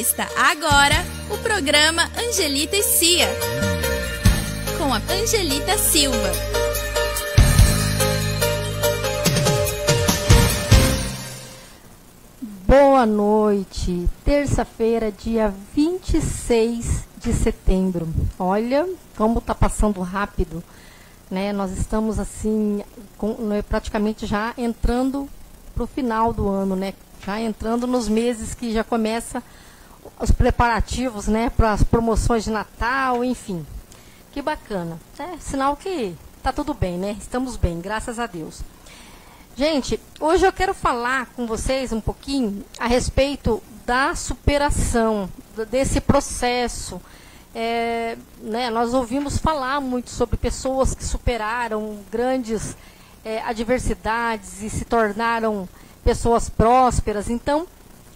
Assista agora o programa Angelita e Cia, com a Angelita Silva. Boa noite, terça-feira, dia 26 de setembro. Olha como está passando rápido, né? Nós estamos assim, praticamente já entrando para o final do ano, né? Já entrando nos meses que já começa os preparativos, né? Para as promoções de Natal, enfim. Que bacana, né? Sinal que tá tudo bem, né? Estamos bem, graças a Deus. Gente, hoje eu quero falar com vocês um pouquinho a respeito da superação, desse processo. Né, nós ouvimos falar muito sobre pessoas que superaram grandes adversidades e se tornaram pessoas prósperas. Então,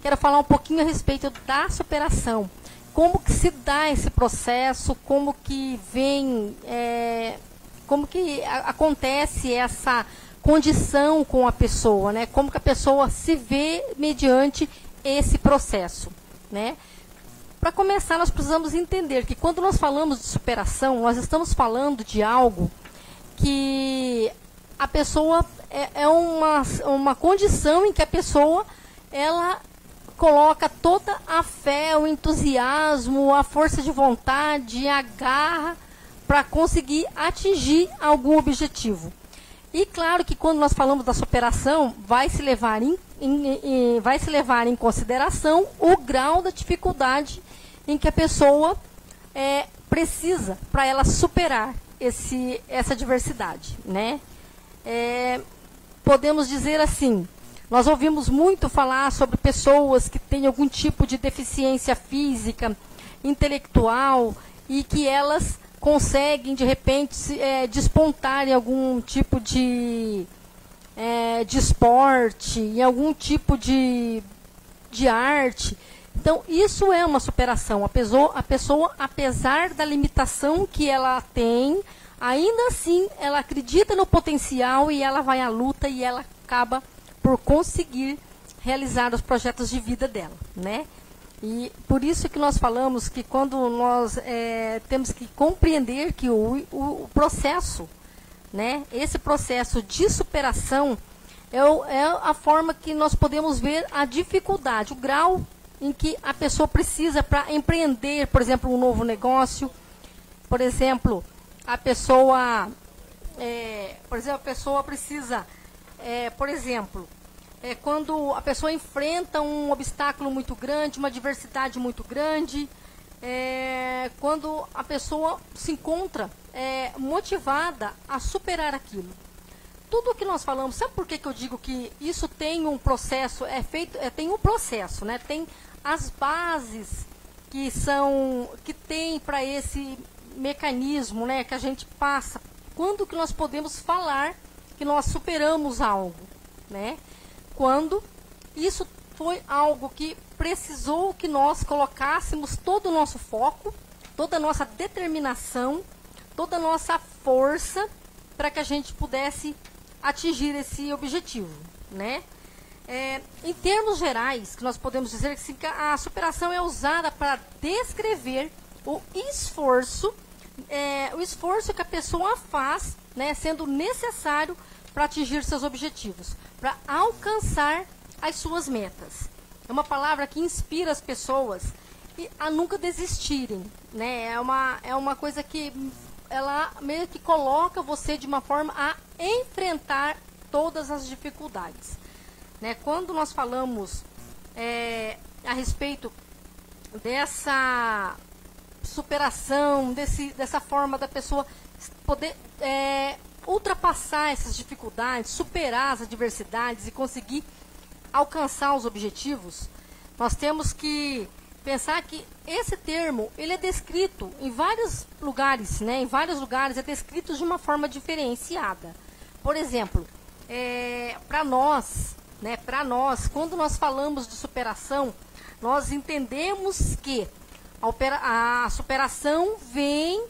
quero falar um pouquinho a respeito da superação. Como que se dá esse processo, como que vem, como que acontece essa condição com a pessoa, né? Como que a pessoa se vê mediante esse processo, né? Para começar, nós precisamos entender que quando nós falamos de superação, nós estamos falando de algo que a pessoa é uma condição em que a pessoa ela coloca toda a fé, o entusiasmo, a força de vontade, a garra para conseguir atingir algum objetivo. E claro que quando nós falamos da superação, vai se levar em consideração o grau da dificuldade em que a pessoa precisa para ela superar essa adversidade, né? Podemos dizer assim, nós ouvimos muito falar sobre pessoas que têm algum tipo de deficiência física, intelectual, e que elas conseguem, de repente, despontar em algum tipo de esporte, em algum tipo de arte. Então, isso é uma superação. A pessoa, apesar da limitação que ela tem, ainda assim, ela acredita no potencial e ela vai à luta e ela acaba por conseguir realizar os projetos de vida dela, né? E por isso que nós falamos que quando nós temos que compreender que o processo, né, esse processo de superação é a forma que nós podemos ver a dificuldade, o grau em que a pessoa precisa para empreender, por exemplo, um novo negócio. Por exemplo, a pessoa precisa, quando a pessoa enfrenta um obstáculo muito grande, uma adversidade muito grande, quando a pessoa se encontra motivada a superar aquilo. Tudo o que nós falamos, sabe por que eu digo que isso tem um processo, tem um processo, né? Tem as bases que tem para esse mecanismo, né, que a gente passa. Quando que nós podemos falar que nós superamos algo, né? Quando isso foi algo que precisou que nós colocássemos todo o nosso foco, toda a nossa determinação, toda a nossa força para que a gente pudesse atingir esse objetivo, né? Em termos gerais, que nós podemos dizer que a superação é usada para descrever o esforço que a pessoa faz, né, sendo necessário para atingir seus objetivos, para alcançar as suas metas. É uma palavra que inspira as pessoas a nunca desistirem, né? É uma coisa que ela meio que coloca você de uma forma a enfrentar todas as dificuldades, né? Quando nós falamos a respeito dessa superação, dessa forma da pessoa poder ultrapassar essas dificuldades, superar as adversidades e conseguir alcançar os objetivos, nós temos que pensar que esse termo ele é descrito em vários lugares, né? Em vários lugares é descrito de uma forma diferenciada. Por exemplo, para nós, quando nós falamos de superação, nós entendemos que a superação vem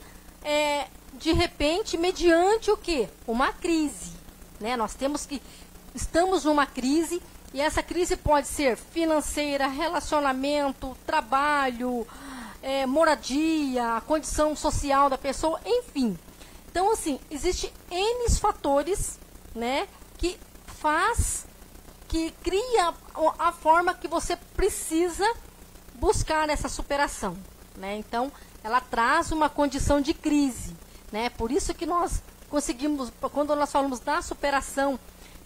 de repente mediante o quê? Uma crise, né? Estamos numa crise E essa crise pode ser financeira, relacionamento, trabalho, moradia, a condição social da pessoa, enfim. Então, assim, existe N fatores, né, que cria a forma que você precisa buscar essa superação, né? Então, ela traz uma condição de crise, né? Por isso que nós conseguimos, quando nós falamos da superação,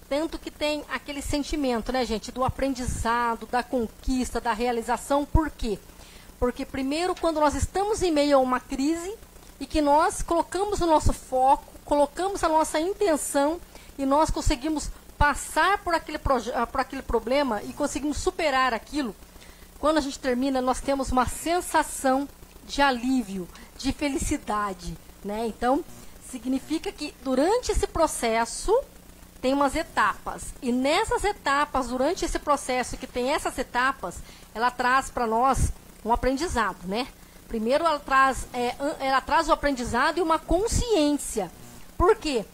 tanto que tem aquele sentimento, né, gente, do aprendizado, da conquista, da realização. Por quê? Porque primeiro, quando nós estamos em meio a uma crise e que nós colocamos o nosso foco, colocamos a nossa intenção e nós conseguimos passar por aquele problema e conseguimos superar aquilo, quando a gente termina, nós temos uma sensação de alívio, de felicidade, né? Então, significa que durante esse processo tem umas etapas. E nessas etapas, durante esse processo que tem essas etapas, ela traz para nós um aprendizado, né? Primeiro, ela traz o aprendizado e uma consciência. Por quê?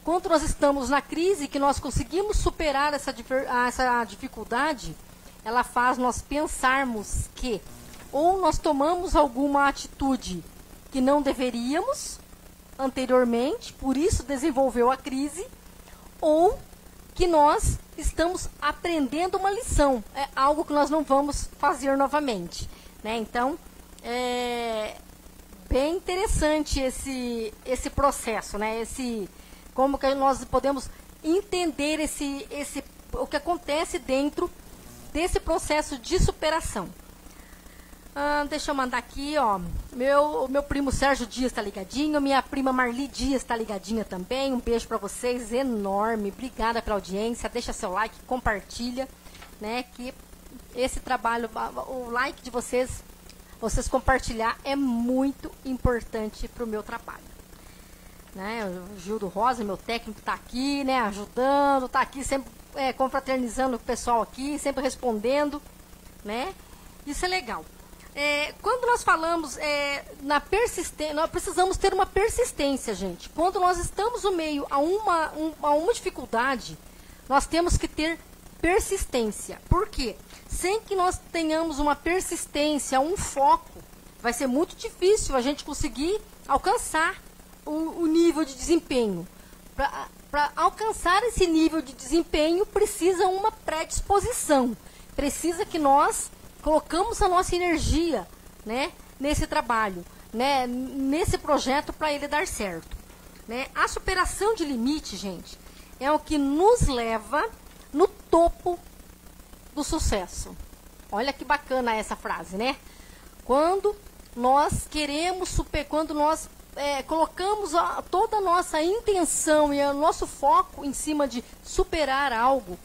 Quando nós estamos na crise, que nós conseguimos superar essa dificuldade, ela faz nós pensarmos que ou nós tomamos alguma atitude que não deveríamos anteriormente, por isso desenvolveu a crise, ou que nós estamos aprendendo uma lição, é algo que nós não vamos fazer novamente, né? Então, é bem interessante esse processo, né? Como que nós podemos entender o que acontece dentro desse processo de superação. Deixa eu mandar aqui, ó. Meu primo Sérgio Dias está ligadinho, minha prima Marli Dias está ligadinha também. Um beijo para vocês, enorme. Obrigada pela audiência. Deixa seu like, compartilha, né? Que esse trabalho, o like de vocês compartilhar é muito importante para o meu trabalho. Né? O Gildo Rosa, meu técnico, está aqui, né? Ajudando, está aqui sempre confraternizando com o pessoal aqui, sempre respondendo, né? Isso é legal. Quando nós falamos na persistência, nós precisamos ter uma persistência, gente. Quando nós estamos no meio a uma dificuldade, nós temos que ter persistência. Por quê? Sem que nós tenhamos uma persistência, um foco, vai ser muito difícil a gente conseguir alcançar o nível de desempenho. Para alcançar esse nível de desempenho, precisa uma predisposição. Precisa que nós colocamos a nossa energia, né, nesse trabalho, né, nesse projeto para ele dar certo. Né? A superação de limite, gente, é o que nos leva no topo do sucesso. Olha que bacana essa frase, né? Quando nós queremos quando nós colocamos toda a nossa intenção e o nosso foco em cima de superar algo,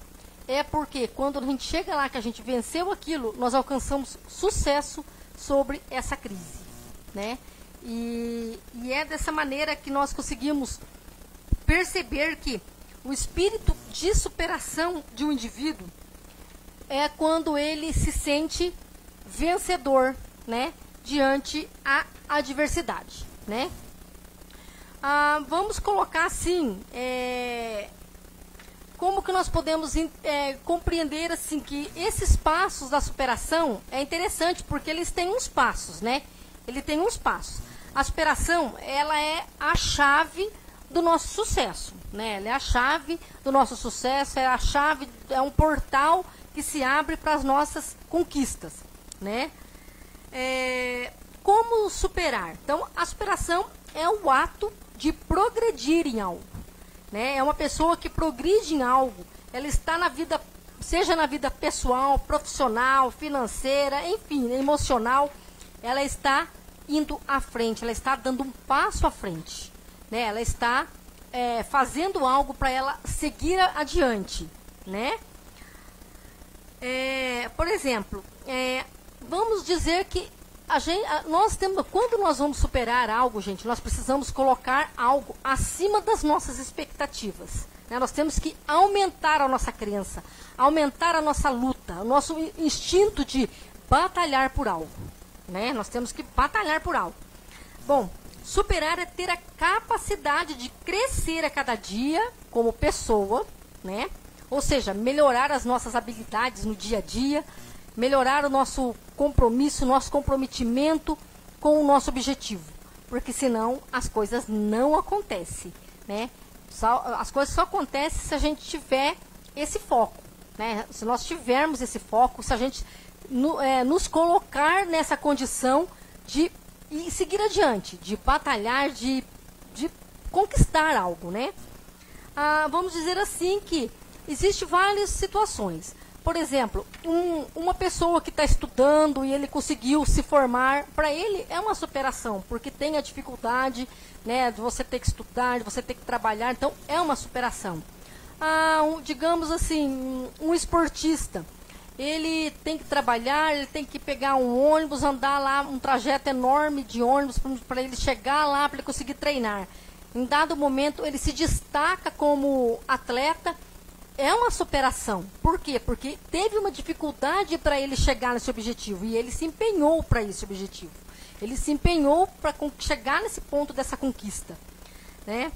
é porque quando a gente chega lá, que a gente venceu aquilo, nós alcançamos sucesso sobre essa crise, né? E é dessa maneira que nós conseguimos perceber que o espírito de superação de um indivíduo é quando ele se sente vencedor, né, diante a adversidade, né? Vamos colocar assim, como que nós podemos compreender assim que esses passos da superação é interessante porque eles têm uns passos, né? Ele tem uns passos. A superação, ela é a chave do nosso sucesso, né? Ela é a chave do nosso sucesso, é um portal que se abre para as nossas conquistas, né? Como superar? Então, a superação é o ato de progredir em algo, né? É uma pessoa que progride em algo, ela está na vida, seja na vida pessoal, profissional, financeira, enfim, emocional, ela está indo à frente, ela está dando um passo à frente, né? Ela está fazendo algo para ela seguir adiante, né? Por exemplo, vamos dizer que quando nós vamos superar algo, gente, nós precisamos colocar algo acima das nossas expectativas, né? Nós temos que aumentar a nossa crença, aumentar a nossa luta, o nosso instinto de batalhar por algo, né? Nós temos que batalhar por algo. Bom, superar é ter a capacidade de crescer a cada dia como pessoa, né? Ou seja, melhorar as nossas habilidades no dia a dia, melhorar o nosso compromisso, nosso comprometimento com o nosso objetivo. Porque senão as coisas não acontecem, né? As coisas só acontecem se a gente tiver esse foco, né? Se nós tivermos esse foco, se a gente nos colocar nessa condição de seguir adiante, de batalhar, de conquistar algo, né? Vamos dizer assim que existem várias situações. Por exemplo, uma pessoa que está estudando e ele conseguiu se formar, para ele é uma superação, porque tem a dificuldade, né, de você ter que estudar, de você ter que trabalhar, então é uma superação. Digamos assim, um esportista, ele tem que trabalhar, ele tem que pegar um ônibus, andar lá um trajeto enorme de ônibus para ele chegar lá, para ele conseguir treinar. Em dado momento ele se destaca como atleta. É uma superação. Por quê? Porque teve uma dificuldade para ele chegar nesse objetivo. E ele se empenhou para esse objetivo. Ele se empenhou para chegar nesse ponto dessa conquista, né?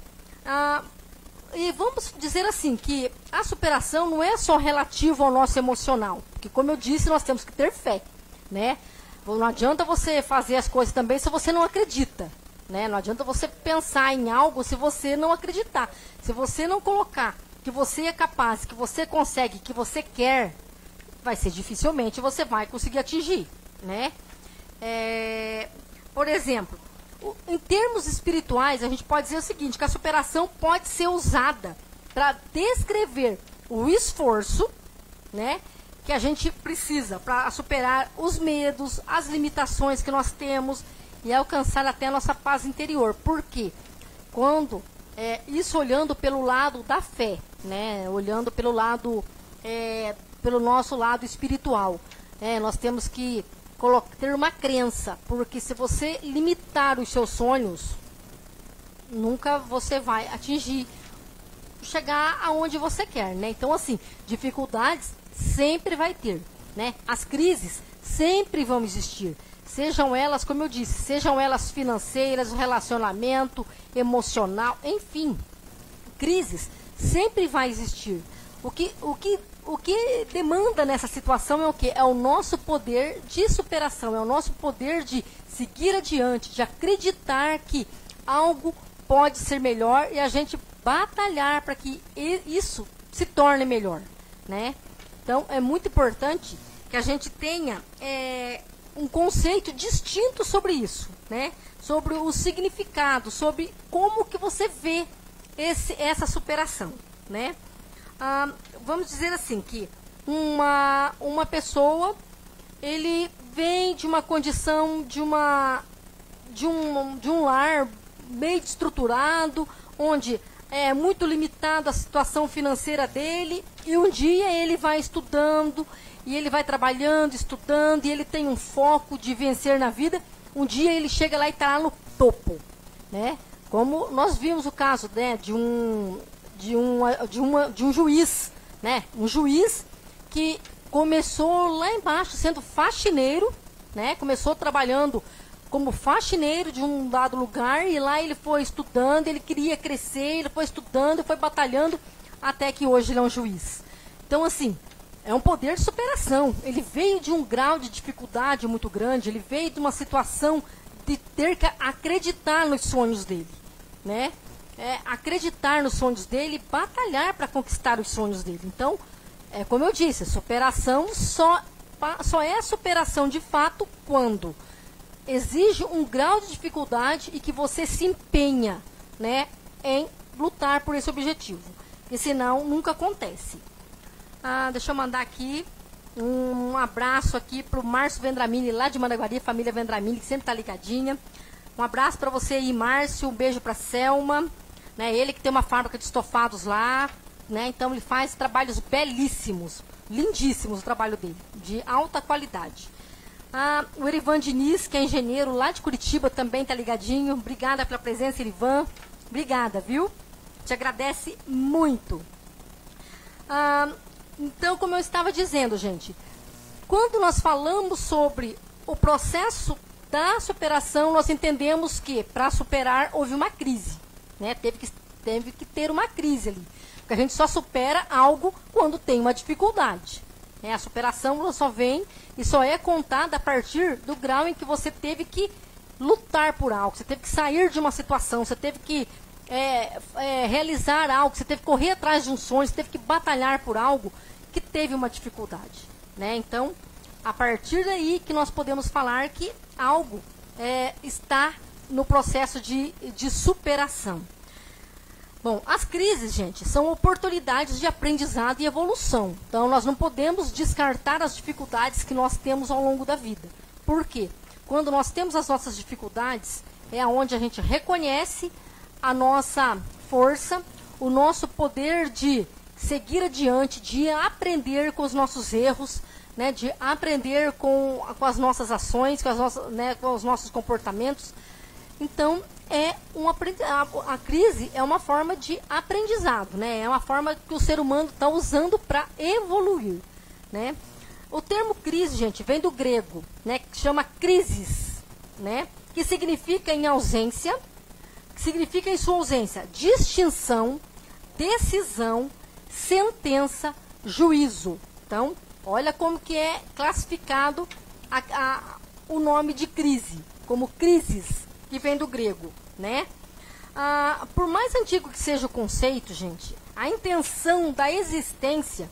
E vamos dizer assim, que a superação não é só relativa ao nosso emocional. Porque, como eu disse, nós temos que ter fé, né? Não adianta você fazer as coisas também se você não acredita, né? Não adianta você pensar em algo se você não acreditar. Se você não colocar que você é capaz, que você consegue, que você quer, vai ser dificilmente você vai conseguir atingir, né? Por exemplo, em termos espirituais, a gente pode dizer o seguinte, que a superação pode ser usada para descrever o esforço, né, que a gente precisa para superar os medos, as limitações que nós temos e alcançar até a nossa paz interior. Por quê? Quando isso olhando pelo lado da fé, né? Olhando pelo lado, pelo nosso lado espiritual. Nós temos que ter uma crença, porque se você limitar os seus sonhos, nunca você vai atingir, chegar aonde você quer, né? Então, assim, dificuldades sempre vai ter, né? As crises sempre vão existir. Sejam elas, como eu disse, sejam elas financeiras, relacionamento, emocional, enfim. Crises sempre vai existir. O que demanda nessa situação é o quê? É o nosso poder de superação, é o nosso poder de seguir adiante, de acreditar que algo pode ser melhor e a gente batalhar para que isso se torne melhor, né? Então, é muito importante que a gente tenha um conceito distinto sobre isso, né? Sobre o significado, sobre como que você vê essa superação, né? Vamos dizer assim, que uma pessoa, ele vem de uma condição de um lar meio estruturado, onde é muito limitado a situação financeira dele, e um dia ele vai estudando, e ele vai trabalhando, estudando, e ele tem um foco de vencer na vida. Um dia ele chega lá e está lá no topo, né? Como nós vimos o caso, né, de um juiz, né? Um juiz que começou lá embaixo sendo faxineiro, né? Começou trabalhando como faxineiro de um dado lugar, e lá ele foi estudando, ele queria crescer, ele foi estudando, foi batalhando, até que hoje ele é um juiz. Então, assim, é um poder de superação. Ele veio de um grau de dificuldade muito grande, ele veio de uma situação de ter que acreditar nos sonhos dele, né? Acreditar nos sonhos dele e batalhar para conquistar os sonhos dele. Então, como eu disse, a superação só é superação de fato quando exige um grau de dificuldade e que você se empenha, né, em lutar por esse objetivo. E senão, nunca acontece. Deixa eu mandar aqui um abraço aqui para o Márcio Vendramini, lá de Mandaguari, família Vendramini, que sempre está ligadinha. Um abraço para você aí, Márcio. Um beijo para Selma. Né, ele que tem uma fábrica de estofados lá. Né, então, ele faz trabalhos belíssimos, lindíssimos o trabalho dele, de alta qualidade. O Erivan Diniz, que é engenheiro lá de Curitiba, também está ligadinho. Obrigada pela presença, Erivan. Obrigada, viu? Te agradece muito. Então, como eu estava dizendo, gente, quando nós falamos sobre o processo da superação, nós entendemos que para superar houve uma crise, né? Teve que teve que ter uma crise ali. Porque a gente só supera algo quando tem uma dificuldade. A superação ela só vem e só é contada a partir do grau em que você teve que lutar por algo, você teve que sair de uma situação, você teve que realizar algo, você teve que correr atrás de um sonho, você teve que batalhar por algo que teve uma dificuldade. Então, a partir daí que nós podemos falar que algo está no processo de superação. Bom, as crises, gente, são oportunidades de aprendizado e evolução. Então, nós não podemos descartar as dificuldades que nós temos ao longo da vida. Por quê? Quando nós temos as nossas dificuldades, é onde a gente reconhece a nossa força, o nosso poder de seguir adiante, de aprender com os nossos erros, né, de aprender com as nossas ações, com os nossos comportamentos. Então, a crise é uma forma de aprendizado, né? É uma forma que o ser humano está usando para evoluir, né? O termo crise, gente, vem do grego, né? Que chama crisis, né? Que significa em ausência, que significa em sua ausência distinção, decisão, sentença, juízo. Então, olha como que é classificado o nome de crise, como crises, que vem do grego, né? Por mais antigo que seja o conceito, gente, a intenção da existência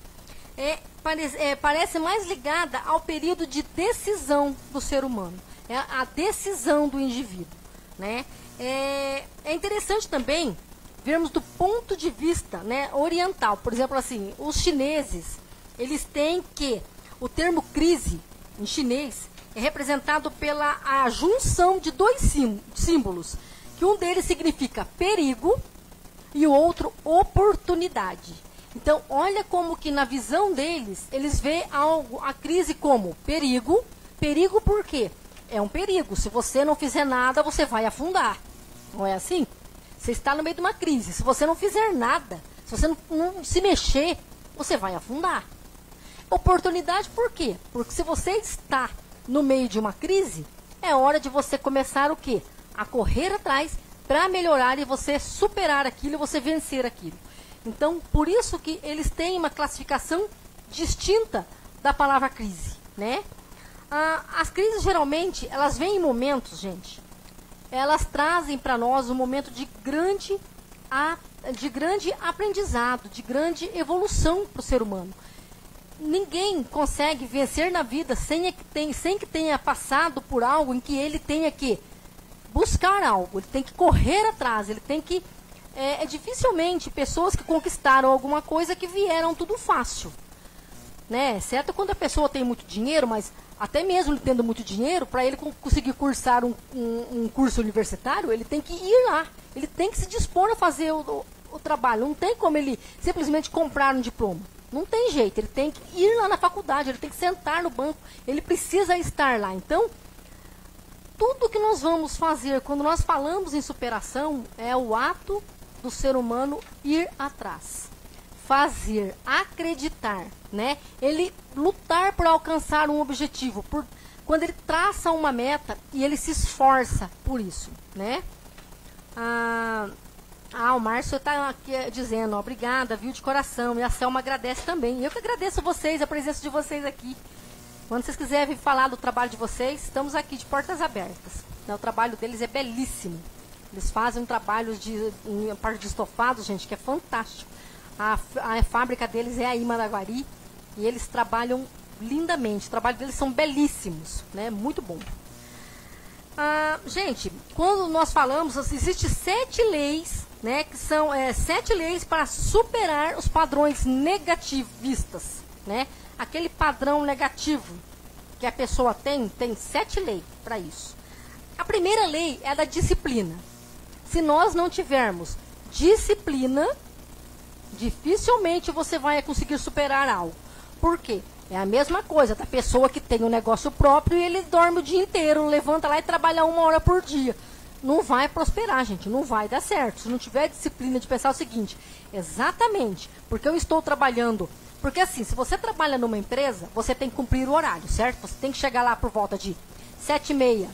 parece mais ligada ao período de decisão do ser humano, a decisão do indivíduo, né? É interessante também vermos do ponto de vista, né, oriental. Por exemplo, assim, os chineses, eles têm que o termo crise em chinês é representado pela junção de dois símbolos, que um deles significa perigo e o outro oportunidade. Então, olha como que na visão deles, eles veem a crise como perigo. Perigo por quê? É um perigo. Se você não fizer nada, você vai afundar. Não é assim? Você está no meio de uma crise. Se você não fizer nada, se você não se mexer, você vai afundar. Oportunidade por quê? Porque se você está no meio de uma crise, é hora de você começar o quê? A correr atrás para melhorar e você superar aquilo e você vencer aquilo. Então, por isso que eles têm uma classificação distinta da palavra crise, né? As crises, geralmente, elas vêm em momentos, gente, elas trazem para nós um momento de grande aprendizado, de grande evolução para o ser humano. Ninguém consegue vencer na vida sem que tenha passado por algo em que ele tenha que buscar algo, ele tem que correr atrás, ele tem que... dificilmente pessoas que conquistaram alguma coisa que vieram tudo fácil, né? Certo quando a pessoa tem muito dinheiro, mas até mesmo tendo muito dinheiro, para ele conseguir cursar um curso universitário, ele tem que ir lá, ele tem que se dispor a fazer o trabalho. Não tem como ele simplesmente comprar um diploma. Não tem jeito, ele tem que ir lá na faculdade, ele tem que sentar no banco, ele precisa estar lá. Então, tudo que nós vamos fazer quando nós falamos em superação é o ato do ser humano ir atrás, fazer, acreditar, né? Ele lutar por alcançar um objetivo, quando ele traça uma meta e ele se esforça por isso, né? O Márcio está aqui dizendo, obrigada, viu, de coração, e a Selma agradece também. Eu que agradeço vocês, a presença de vocês aqui. Quando vocês quiserem falar do trabalho de vocês, estamos aqui de portas abertas. O trabalho deles é belíssimo. Eles fazem um trabalho em parte de estofados, gente, que é fantástico. A fábrica deles é aí em Maraguari e eles trabalham lindamente. O trabalho deles são belíssimos, né? Muito bom. Gente, quando nós falamos, existem 7 leis, né? Que são 7 leis para superar os padrões negativistas, né? Aquele padrão negativo que a pessoa tem 7 leis para isso. A primeira lei é a da disciplina. Se nós não tivermos disciplina, dificilmente você vai conseguir superar algo. Por quê? É a mesma coisa da pessoa que tem um negócio próprio e ele dorme o dia inteiro, levanta lá e trabalha 1 hora por dia. Não vai prosperar, gente, não vai dar certo. Se não tiver disciplina de pensar o seguinte, exatamente, porque eu estou trabalhando... Porque assim, se você trabalha numa empresa, você tem que cumprir o horário, certo? Você tem que chegar lá por volta de 7h30,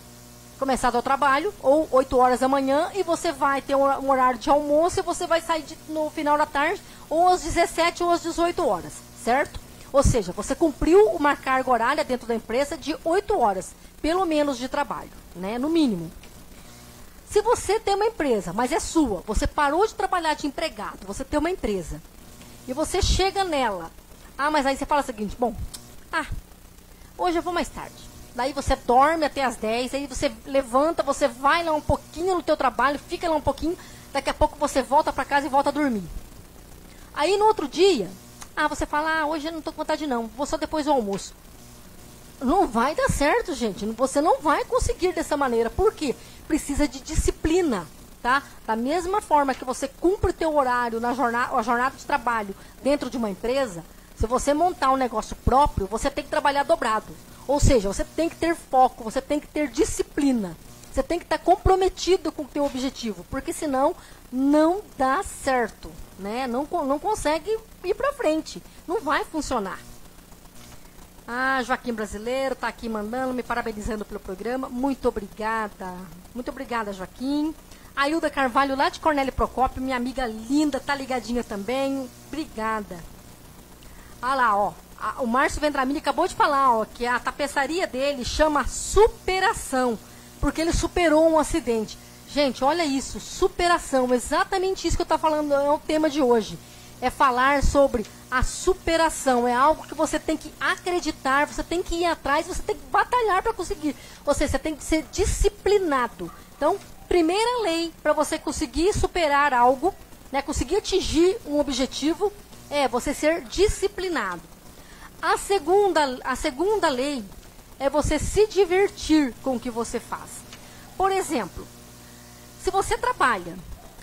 começar o trabalho, ou 8 horas da manhã, e você vai ter um horário de almoço e você vai sair no final da tarde, ou às 17 ou às 18 horas, certo? Ou seja, você cumpriu uma carga horária dentro da empresa de 8 horas, pelo menos de trabalho, né? No mínimo. Se você tem uma empresa, mas é sua, você parou de trabalhar de empregado, você tem uma empresa, e você chega nela, mas aí você fala o seguinte, bom, hoje eu vou mais tarde. Daí você dorme até as 10, aí você levanta, você vai lá um pouquinho no teu trabalho, fica lá um pouquinho, daqui a pouco você volta para casa e volta a dormir. Aí no outro dia, você fala, hoje eu não tô com vontade não, vou só depois do almoço. Não vai dar certo, gente, você não vai conseguir dessa maneira, por quê? Precisa de disciplina, tá? Da mesma forma que você cumpre teu horário a jornada de trabalho dentro de uma empresa, se você montar um negócio próprio, você tem que trabalhar dobrado. Ou seja, você tem que ter foco, você tem que ter disciplina. Você tem que estar comprometido com o teu objetivo, porque senão não dá certo, né? Não consegue ir para frente, não vai funcionar. Joaquim Brasileiro está aqui mandando, me parabenizando pelo programa. Muito obrigada. Muito obrigada, Joaquim. A Hilda Carvalho, lá de Cornélio Procópio, minha amiga linda, tá ligadinha também. Obrigada. Olha lá, ó. O Márcio Vendramini acabou de falar, que a tapeçaria dele chama superação, porque ele superou um acidente. Gente, olha isso, superação, exatamente isso que eu estou falando, é o tema de hoje. É falar sobre a superação, é algo que você tem que acreditar, você tem que ir atrás, você tem que batalhar para conseguir. Ou seja, você tem que ser disciplinado. Então, primeira lei para você conseguir superar algo, né, conseguir atingir um objetivo, é você ser disciplinado. A segunda lei é você se divertir com o que você faz. Por exemplo, se você trabalha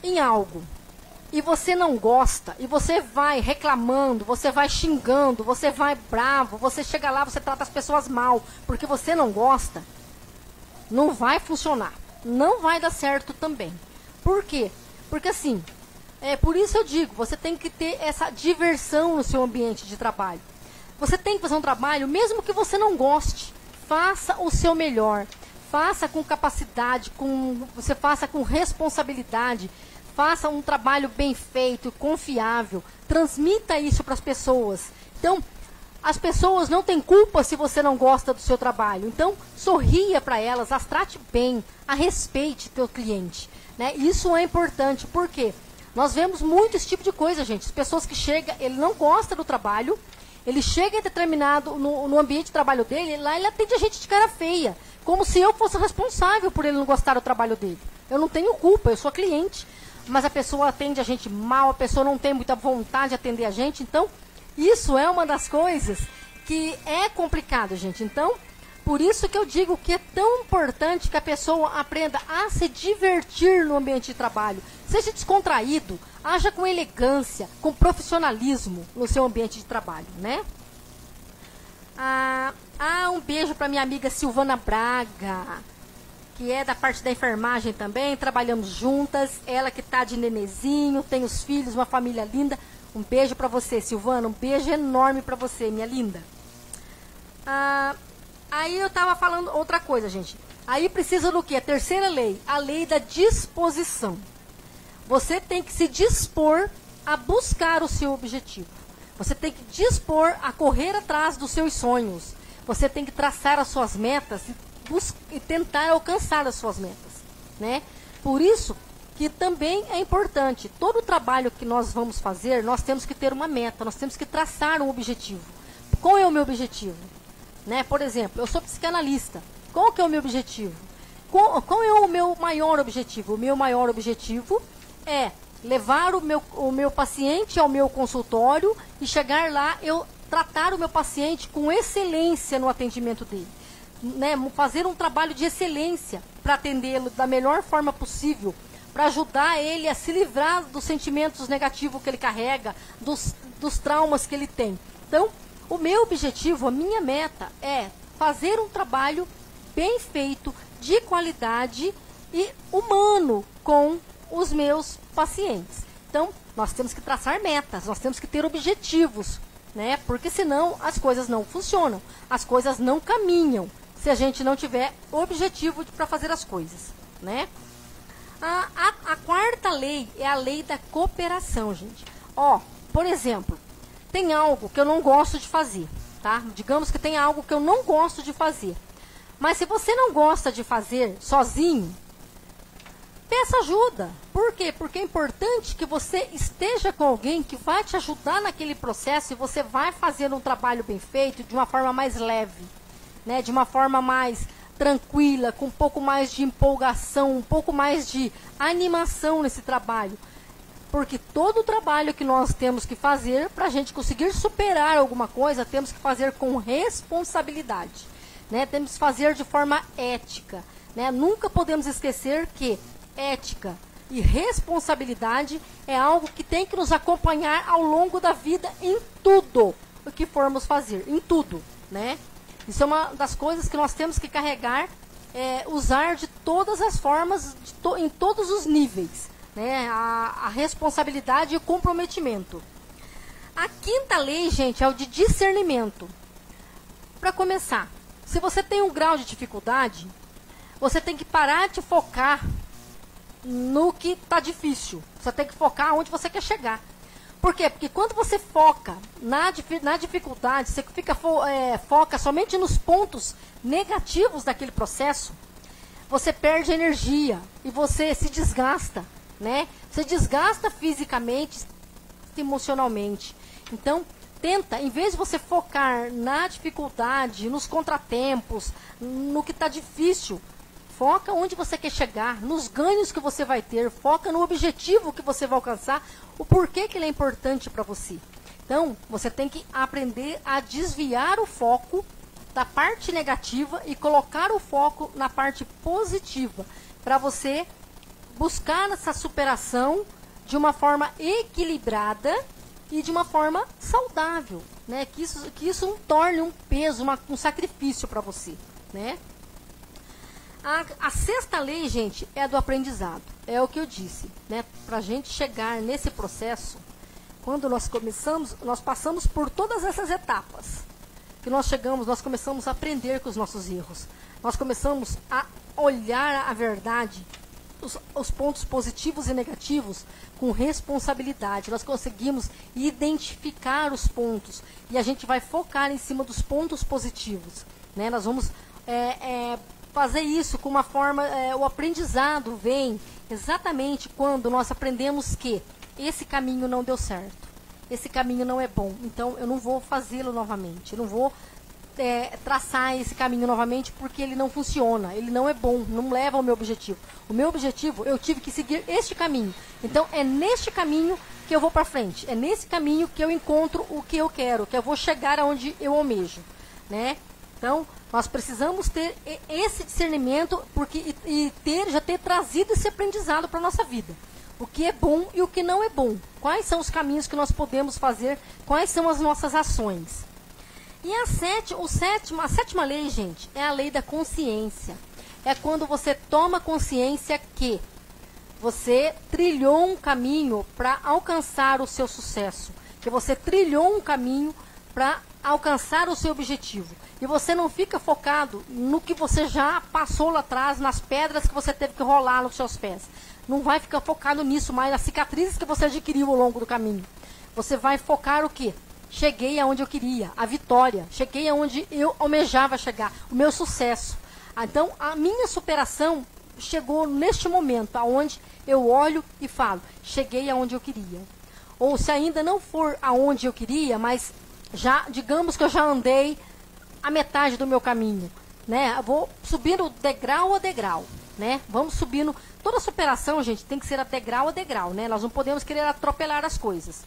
em algo e você não gosta, e você vai reclamando, você vai xingando, você vai bravo, você chega lá, você trata as pessoas mal, porque você não gosta, não vai funcionar. Não vai dar certo também. Por quê? Porque assim, por isso eu digo, você tem que ter essa diversão no seu ambiente de trabalho. Você tem que fazer um trabalho, mesmo que você não goste, faça o seu melhor, faça com capacidade, você faça com responsabilidade, faça um trabalho bem feito, confiável, transmita isso para as pessoas. Então, as pessoas não têm culpa se você não gosta do seu trabalho. Então, sorria para elas, as trate bem, respeite teu cliente, né? Isso é importante, por quê? Nós vemos muito esse tipo de coisa, gente. As pessoas que chegam, ele não gosta do trabalho, ele chega determinado no ambiente de trabalho dele, lá ele atende a gente de cara feia, como se eu fosse responsável por ele não gostar do trabalho dele. Eu não tenho culpa, eu sou cliente, mas a pessoa atende a gente mal, a pessoa não tem muita vontade de atender a gente, então isso é uma das coisas que é complicado, gente. Então, por isso que eu digo que é tão importante que a pessoa aprenda a se divertir no ambiente de trabalho. Seja descontraído, haja com elegância, com profissionalismo no seu ambiente de trabalho, né? Um beijo para minha amiga Silvana Braga, que é da parte da enfermagem também, trabalhamos juntas, ela que tá de nenezinho, tem os filhos, uma família linda. Um beijo para você, Silvana, um beijo enorme para você, minha linda. Aí eu tava falando outra coisa, gente. Aí precisa do quê? A terceira lei, a lei da disposição. Você tem que se dispor a buscar o seu objetivo. Você tem que dispor a correr atrás dos seus sonhos. Você tem que traçar as suas metas e tentar alcançar as suas metas, né? Por isso que também é importante, todo o trabalho que nós vamos fazer, nós temos que ter uma meta, nós temos que traçar um objetivo. Qual é o meu objetivo? Né? Por exemplo, eu sou psicanalista. Qual que é o meu objetivo? Qual é o meu maior objetivo? O meu maior objetivo é levar o meu paciente ao meu consultório e chegar lá, eu tratar o meu paciente com excelência no atendimento dele. Né? Fazer um trabalho de excelência para atendê-lo da melhor forma possível, para ajudar ele a se livrar dos sentimentos negativos que ele carrega, dos traumas que ele tem. Então, o meu objetivo, a minha meta é fazer um trabalho bem feito, de qualidade e humano com os meus pacientes. Então, nós temos que traçar metas, nós temos que ter objetivos, né? Porque senão as coisas não funcionam, as coisas não caminham. se a gente não tiver objetivo para fazer as coisas, né? A quarta lei é a lei da cooperação, gente. Ó, por exemplo, tem algo que eu não gosto de fazer, tá? Digamos que tem algo que eu não gosto de fazer. Mas se você não gosta de fazer sozinho, peça ajuda. Por quê? Porque é importante que você esteja com alguém que vai te ajudar naquele processo e você vai fazer um trabalho bem feito de uma forma mais leve, né? De uma forma mais tranquila, com um pouco mais de empolgação, um pouco mais de animação nesse trabalho. Porque todo o trabalho que nós temos que fazer, para a gente conseguir superar alguma coisa, temos que fazer com responsabilidade, né? Temos que fazer de forma ética, né? Nunca podemos esquecer que ética e responsabilidade é algo que tem que nos acompanhar ao longo da vida em tudo o que formos fazer, em tudo, né? Isso é uma das coisas que nós temos que carregar, usar de todas as formas, em todos os níveis, né? A responsabilidade e o comprometimento. A quinta lei, gente, é o de discernimento. Para começar, se você tem um grau de dificuldade, você tem que parar de focar no que está difícil. Você tem que focar onde você quer chegar. Por quê? Porque quando você foca na dificuldade, você foca somente nos pontos negativos daquele processo, você perde energia e você se desgasta, né? Você desgasta fisicamente, emocionalmente. Então, tenta, em vez de você focar na dificuldade, nos contratempos, no que está difícil, foca onde você quer chegar, nos ganhos que você vai ter, foca no objetivo que você vai alcançar, o porquê que ele é importante para você. Então, você tem que aprender a desviar o foco da parte negativa e colocar o foco na parte positiva, para você buscar essa superação de uma forma equilibrada e de uma forma saudável, né? Que isso não torne um peso, um sacrifício para você, né? A sexta lei, gente, é a do aprendizado. É o que eu disse, né? Para a gente chegar nesse processo, quando nós começamos, nós passamos por todas essas etapas. Que nós começamos a aprender com os nossos erros. Nós começamos a olhar a verdade, os pontos positivos e negativos com responsabilidade. Nós conseguimos identificar os pontos e a gente vai focar em cima dos pontos positivos, né? Nós vamos fazer isso com uma forma, o aprendizado vem exatamente quando nós aprendemos que esse caminho não deu certo, esse caminho não é bom, então eu não vou fazê-lo novamente, eu não vou traçar esse caminho novamente porque ele não funciona, ele não é bom, não leva ao meu objetivo. O meu objetivo, eu tive que seguir este caminho, então é neste caminho que eu vou para frente, é nesse caminho que eu encontro o que eu quero, que eu vou chegar aonde eu almejo, né? Então, nós precisamos ter esse discernimento já ter trazido esse aprendizado para a nossa vida. O que é bom e o que não é bom. Quais são os caminhos que nós podemos fazer, quais são as nossas ações. E a sétima lei, gente, é a lei da consciência. É quando você toma consciência que você trilhou um caminho para alcançar o seu sucesso. Que você trilhou um caminho para alcançar o seu objetivo. E você não fica focado no que você já passou lá atrás, nas pedras que você teve que rolar nos seus pés. Não vai ficar focado nisso, mas nas cicatrizes que você adquiriu ao longo do caminho. Você vai focar o quê? Cheguei aonde eu queria, a vitória. Cheguei aonde eu almejava chegar, o meu sucesso. Então, a minha superação chegou neste momento, aonde eu olho e falo, cheguei aonde eu queria. Ou se ainda não for aonde eu queria, mas digamos que eu já andei a metade do meu caminho, né? Eu vou subindo degrau a degrau, né? Vamos subindo. Toda superação, gente, tem que ser a degrau a degrau, né? Nós não podemos querer atropelar as coisas.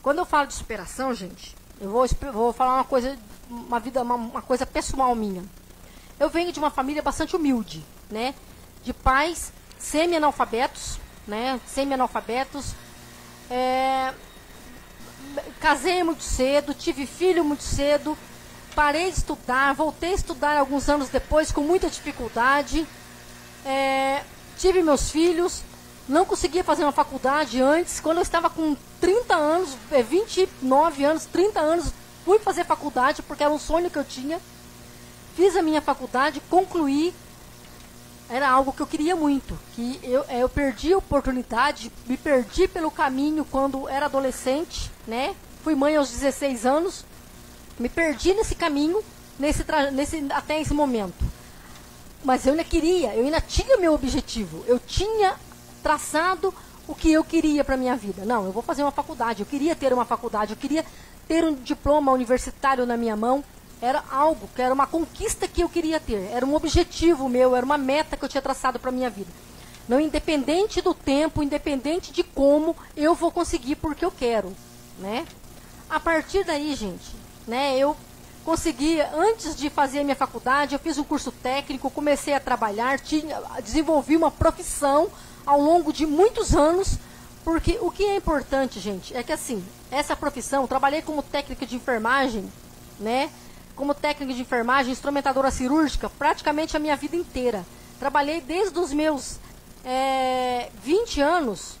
Quando eu falo de superação, gente, eu vou falar uma coisa pessoal minha. Eu venho de uma família bastante humilde, né? De pais semi-analfabetos, né? Semi-analfabetos. Casei muito cedo, tive filho muito cedo. Parei de estudar, voltei a estudar alguns anos depois com muita dificuldade. Tive meus filhos, não conseguia fazer uma faculdade antes. Quando eu estava com 30 anos, 29 anos, 30 anos, fui fazer faculdade porque era um sonho que eu tinha. fiz a minha faculdade, concluí, era algo que eu queria muito, que eu perdi a oportunidade, me perdi pelo caminho quando era adolescente, né? Fui mãe aos 16 anos, me perdi nesse caminho, até esse momento. Mas eu ainda tinha meu objetivo, eu tinha traçado o que eu queria para minha vida. Não, eu vou fazer uma faculdade, eu queria ter uma faculdade, eu queria ter um diploma universitário na minha mão. Era algo, que era uma conquista que eu queria ter, era um objetivo meu, era uma meta que eu tinha traçado para minha vida. Não, independente do tempo, independente de como, eu vou conseguir porque eu quero, né? A partir daí, gente, né, eu consegui, antes de fazer a minha faculdade, eu fiz um curso técnico, comecei a trabalhar, desenvolvi uma profissão ao longo de muitos anos, porque o que é importante, gente, é que assim, essa profissão, eu trabalhei como técnica de enfermagem, né? Como técnica de enfermagem, instrumentadora cirúrgica, praticamente a minha vida inteira. Trabalhei desde os meus 20 anos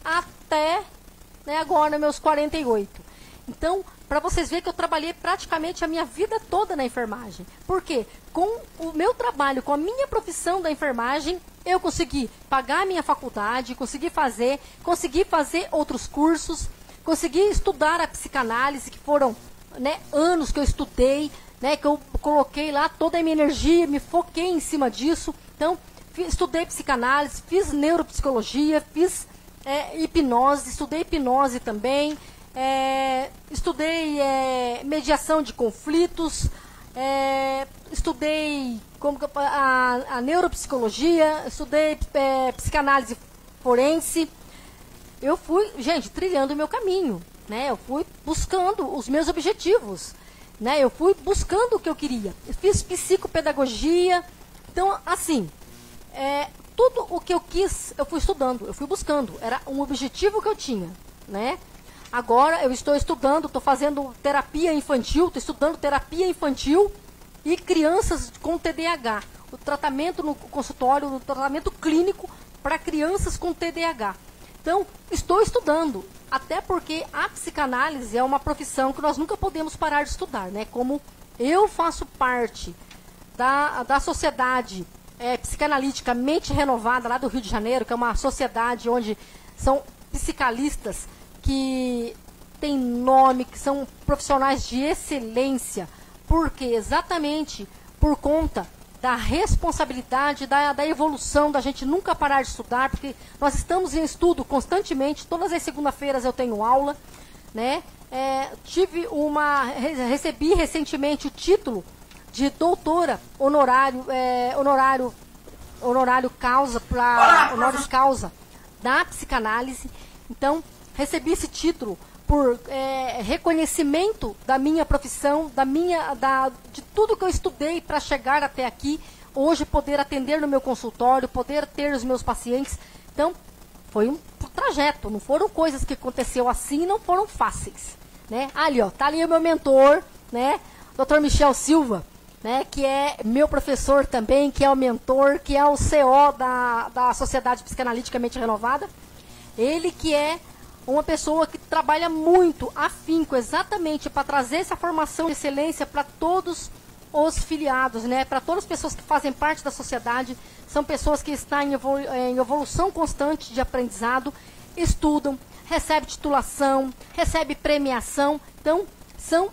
até, né, agora, meus 48. Então, para vocês verem que eu trabalhei praticamente a minha vida toda na enfermagem. Por quê? Com o meu trabalho, com a minha profissão da enfermagem, eu consegui pagar a minha faculdade, consegui fazer outros cursos, consegui estudar a psicanálise, que foram, né, anos que eu estudei, né, que eu coloquei lá toda a minha energia, me foquei em cima disso. Então, estudei psicanálise, fiz neuropsicologia, fiz estudei hipnose também, estudei mediação de conflitos, estudei a neuropsicologia, estudei psicanálise forense. Eu fui, gente, trilhando o meu caminho, né? Eu fui buscando os meus objetivos, né? Eu fui buscando o que eu queria. Eu fiz psicopedagogia. Então, assim, tudo o que eu quis, eu fui estudando, eu fui buscando. Era um objetivo que eu tinha, né? Agora eu estou estudando, estou fazendo terapia infantil, estou estudando terapia infantil e crianças com TDAH. O tratamento no consultório, o tratamento clínico para crianças com TDAH. Então, estou estudando, até porque a psicanálise é uma profissão que nós nunca podemos parar de estudar, né? Como eu faço parte da sociedade psicanalítica Mente Renovada, lá do Rio de Janeiro, que é uma sociedade onde são psicalistas que têm nome, que são profissionais de excelência, porque exatamente por conta da responsabilidade, da evolução, da gente nunca parar de estudar, porque nós estamos em estudo constantemente, todas as segundas-feiras eu tenho aula, né? Recebi recentemente o título de doutora honorário causa da psicanálise. Então, recebi esse título por reconhecimento da minha profissão, de tudo que eu estudei para chegar até aqui, hoje poder atender no meu consultório, poder ter os meus pacientes. Então, foi um trajeto, não foram coisas que aconteceu assim, não foram fáceis, né? Ali, ó, tá ali o meu mentor, né? Dr. Michel Silva, né? Que é meu professor também, que é o mentor, que é o CO da Sociedade Psicanaliticamente Renovada. Ele que é uma pessoa que trabalha muito afinco exatamente para trazer essa formação de excelência para todos os filiados, né? Para todas as pessoas que fazem parte da sociedade. São pessoas que estão em evolução constante de aprendizado, estudam, recebem titulação, recebem premiação. Então, são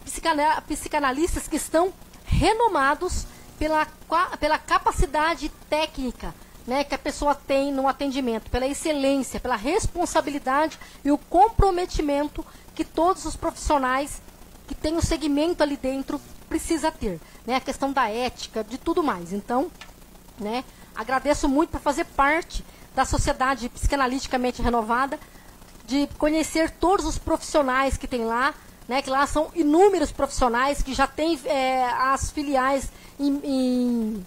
psicanalistas que estão renomados pela capacidade técnica, né, que a pessoa tem no atendimento, pela excelência, pela responsabilidade e o comprometimento que todos os profissionais que têm o segmento ali dentro precisa ter, né, a questão da ética, de tudo mais. Então, né, agradeço muito por fazer parte da Sociedade Psicanaliticamente Renovada, de conhecer todos os profissionais que tem lá, né, que lá são inúmeros profissionais que já têm as filiais em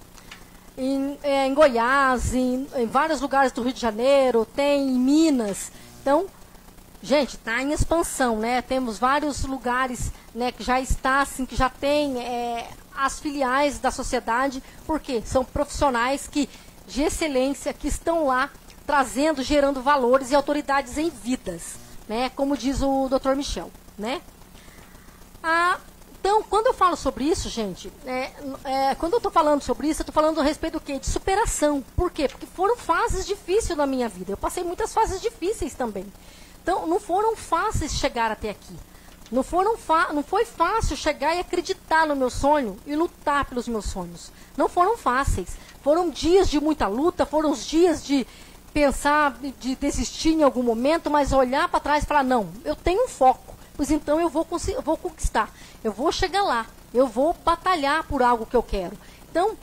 Goiás, em vários lugares do Rio de Janeiro, tem em Minas. Então, gente, está em expansão, né? Temos vários lugares, né, que já está assim, que já tem as filiais da sociedade, porque são profissionais de excelência que estão lá trazendo, gerando valores e autoridades em vidas, né? Como diz o Dr. Michel, né? Então, quando eu falo sobre isso, gente, quando eu estou falando sobre isso, eu estou falando a respeito do quê? De superação. Por quê? Porque foram fases difíceis na minha vida. Eu passei muitas fases difíceis também. Então, não foram fáceis chegar até aqui. Não foi fácil chegar e acreditar no meu sonho e lutar pelos meus sonhos. Não foram fáceis. Foram dias de muita luta, foram os dias de pensar, de desistir em algum momento, mas olhar para trás e falar, não, eu tenho um foco. Pois então eu vou conquistar, eu vou chegar lá, eu vou batalhar por algo que eu quero. Então,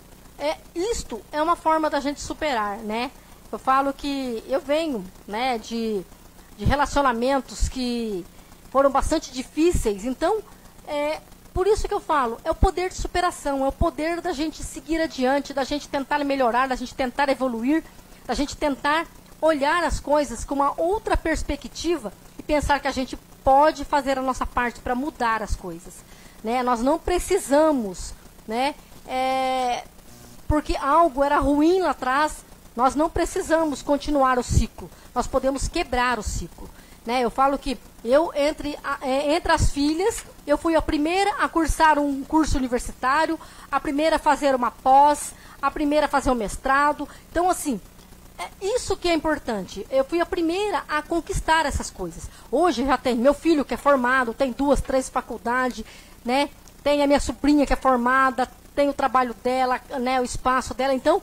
isto é uma forma da gente superar, né? Eu falo que eu venho, né, de relacionamentos que foram bastante difíceis, então, por isso que eu falo, é o poder de superação, é o poder da gente seguir adiante, da gente tentar melhorar, da gente tentar evoluir, da gente tentar olhar as coisas com uma outra perspectiva e pensar que a gente pode fazer a nossa parte para mudar as coisas, né? Nós não precisamos, né? Porque algo era ruim lá atrás, nós não precisamos continuar o ciclo, nós podemos quebrar o ciclo, né? Eu falo que entre as filhas, eu fui a primeira a cursar um curso universitário, a primeira a fazer uma pós, a primeira a fazer um mestrado. Então, assim, isso que é importante. Eu fui a primeira a conquistar essas coisas. Hoje já tem meu filho que é formado, tem 2, 3 faculdades, né? Tem a minha sobrinha que é formada, tem o trabalho dela, né? O espaço dela. Então,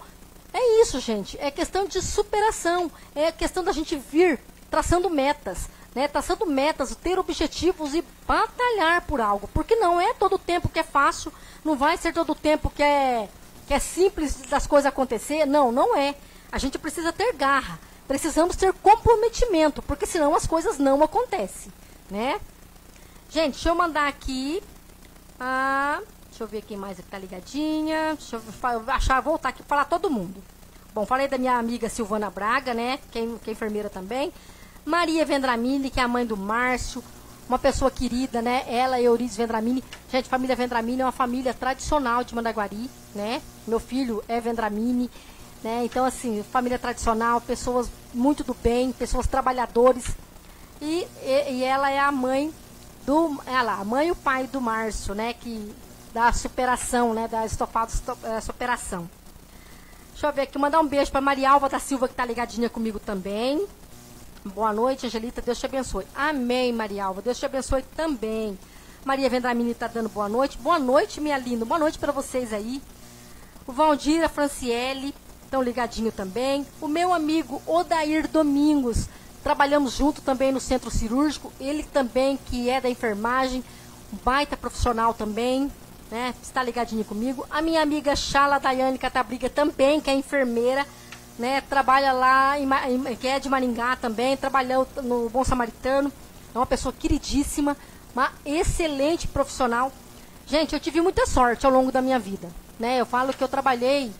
é isso, gente. É questão de superação. É questão da gente vir traçando metas, né? Traçando metas, ter objetivos e batalhar por algo. Porque não é todo tempo que é fácil, não vai ser todo tempo que é simples das coisas acontecer. Não, não é. A gente precisa ter garra, precisamos ter comprometimento, porque senão as coisas não acontecem, né? Gente, deixa eu mandar aqui, deixa eu ver quem mais está ligadinha, deixa eu voltar aqui e falar todo mundo. Bom, falei da minha amiga Silvana Braga, né, que é enfermeira também. Maria Vendramini, que é a mãe do Márcio, uma pessoa querida, né, ela e Eurides Vendramini. Gente, família Vendramini é uma família tradicional de Mandaguari, né, meu filho é Vendramini. Né? Então, assim, família tradicional, pessoas muito do bem, pessoas trabalhadores. E ela é a mãe a mãe e o pai do Márcio, né? Da superação, né? Da superação. Deixa eu ver aqui, mandar um beijo para Maria Alva da Silva, que está ligadinha comigo também. Boa noite, Angelita, Deus te abençoe. Amém, Maria Alva, Deus te abençoe também. Maria Vendramini está dando boa noite. Boa noite, minha linda, boa noite para vocês aí. O Valdir, a Franciele, estão ligadinho também. O meu amigo Odair Domingos, trabalhamos junto também no centro cirúrgico, ele também que é da enfermagem, um baita profissional também, né? Está ligadinho comigo. A minha amiga Chala Daiane Catabriga também, que é enfermeira, né? Trabalha lá, que é de Maringá também, trabalhou no Bom Samaritano, é uma pessoa queridíssima, uma excelente profissional. Gente, eu tive muita sorte ao longo da minha vida, né? Eu falo que eu trabalhei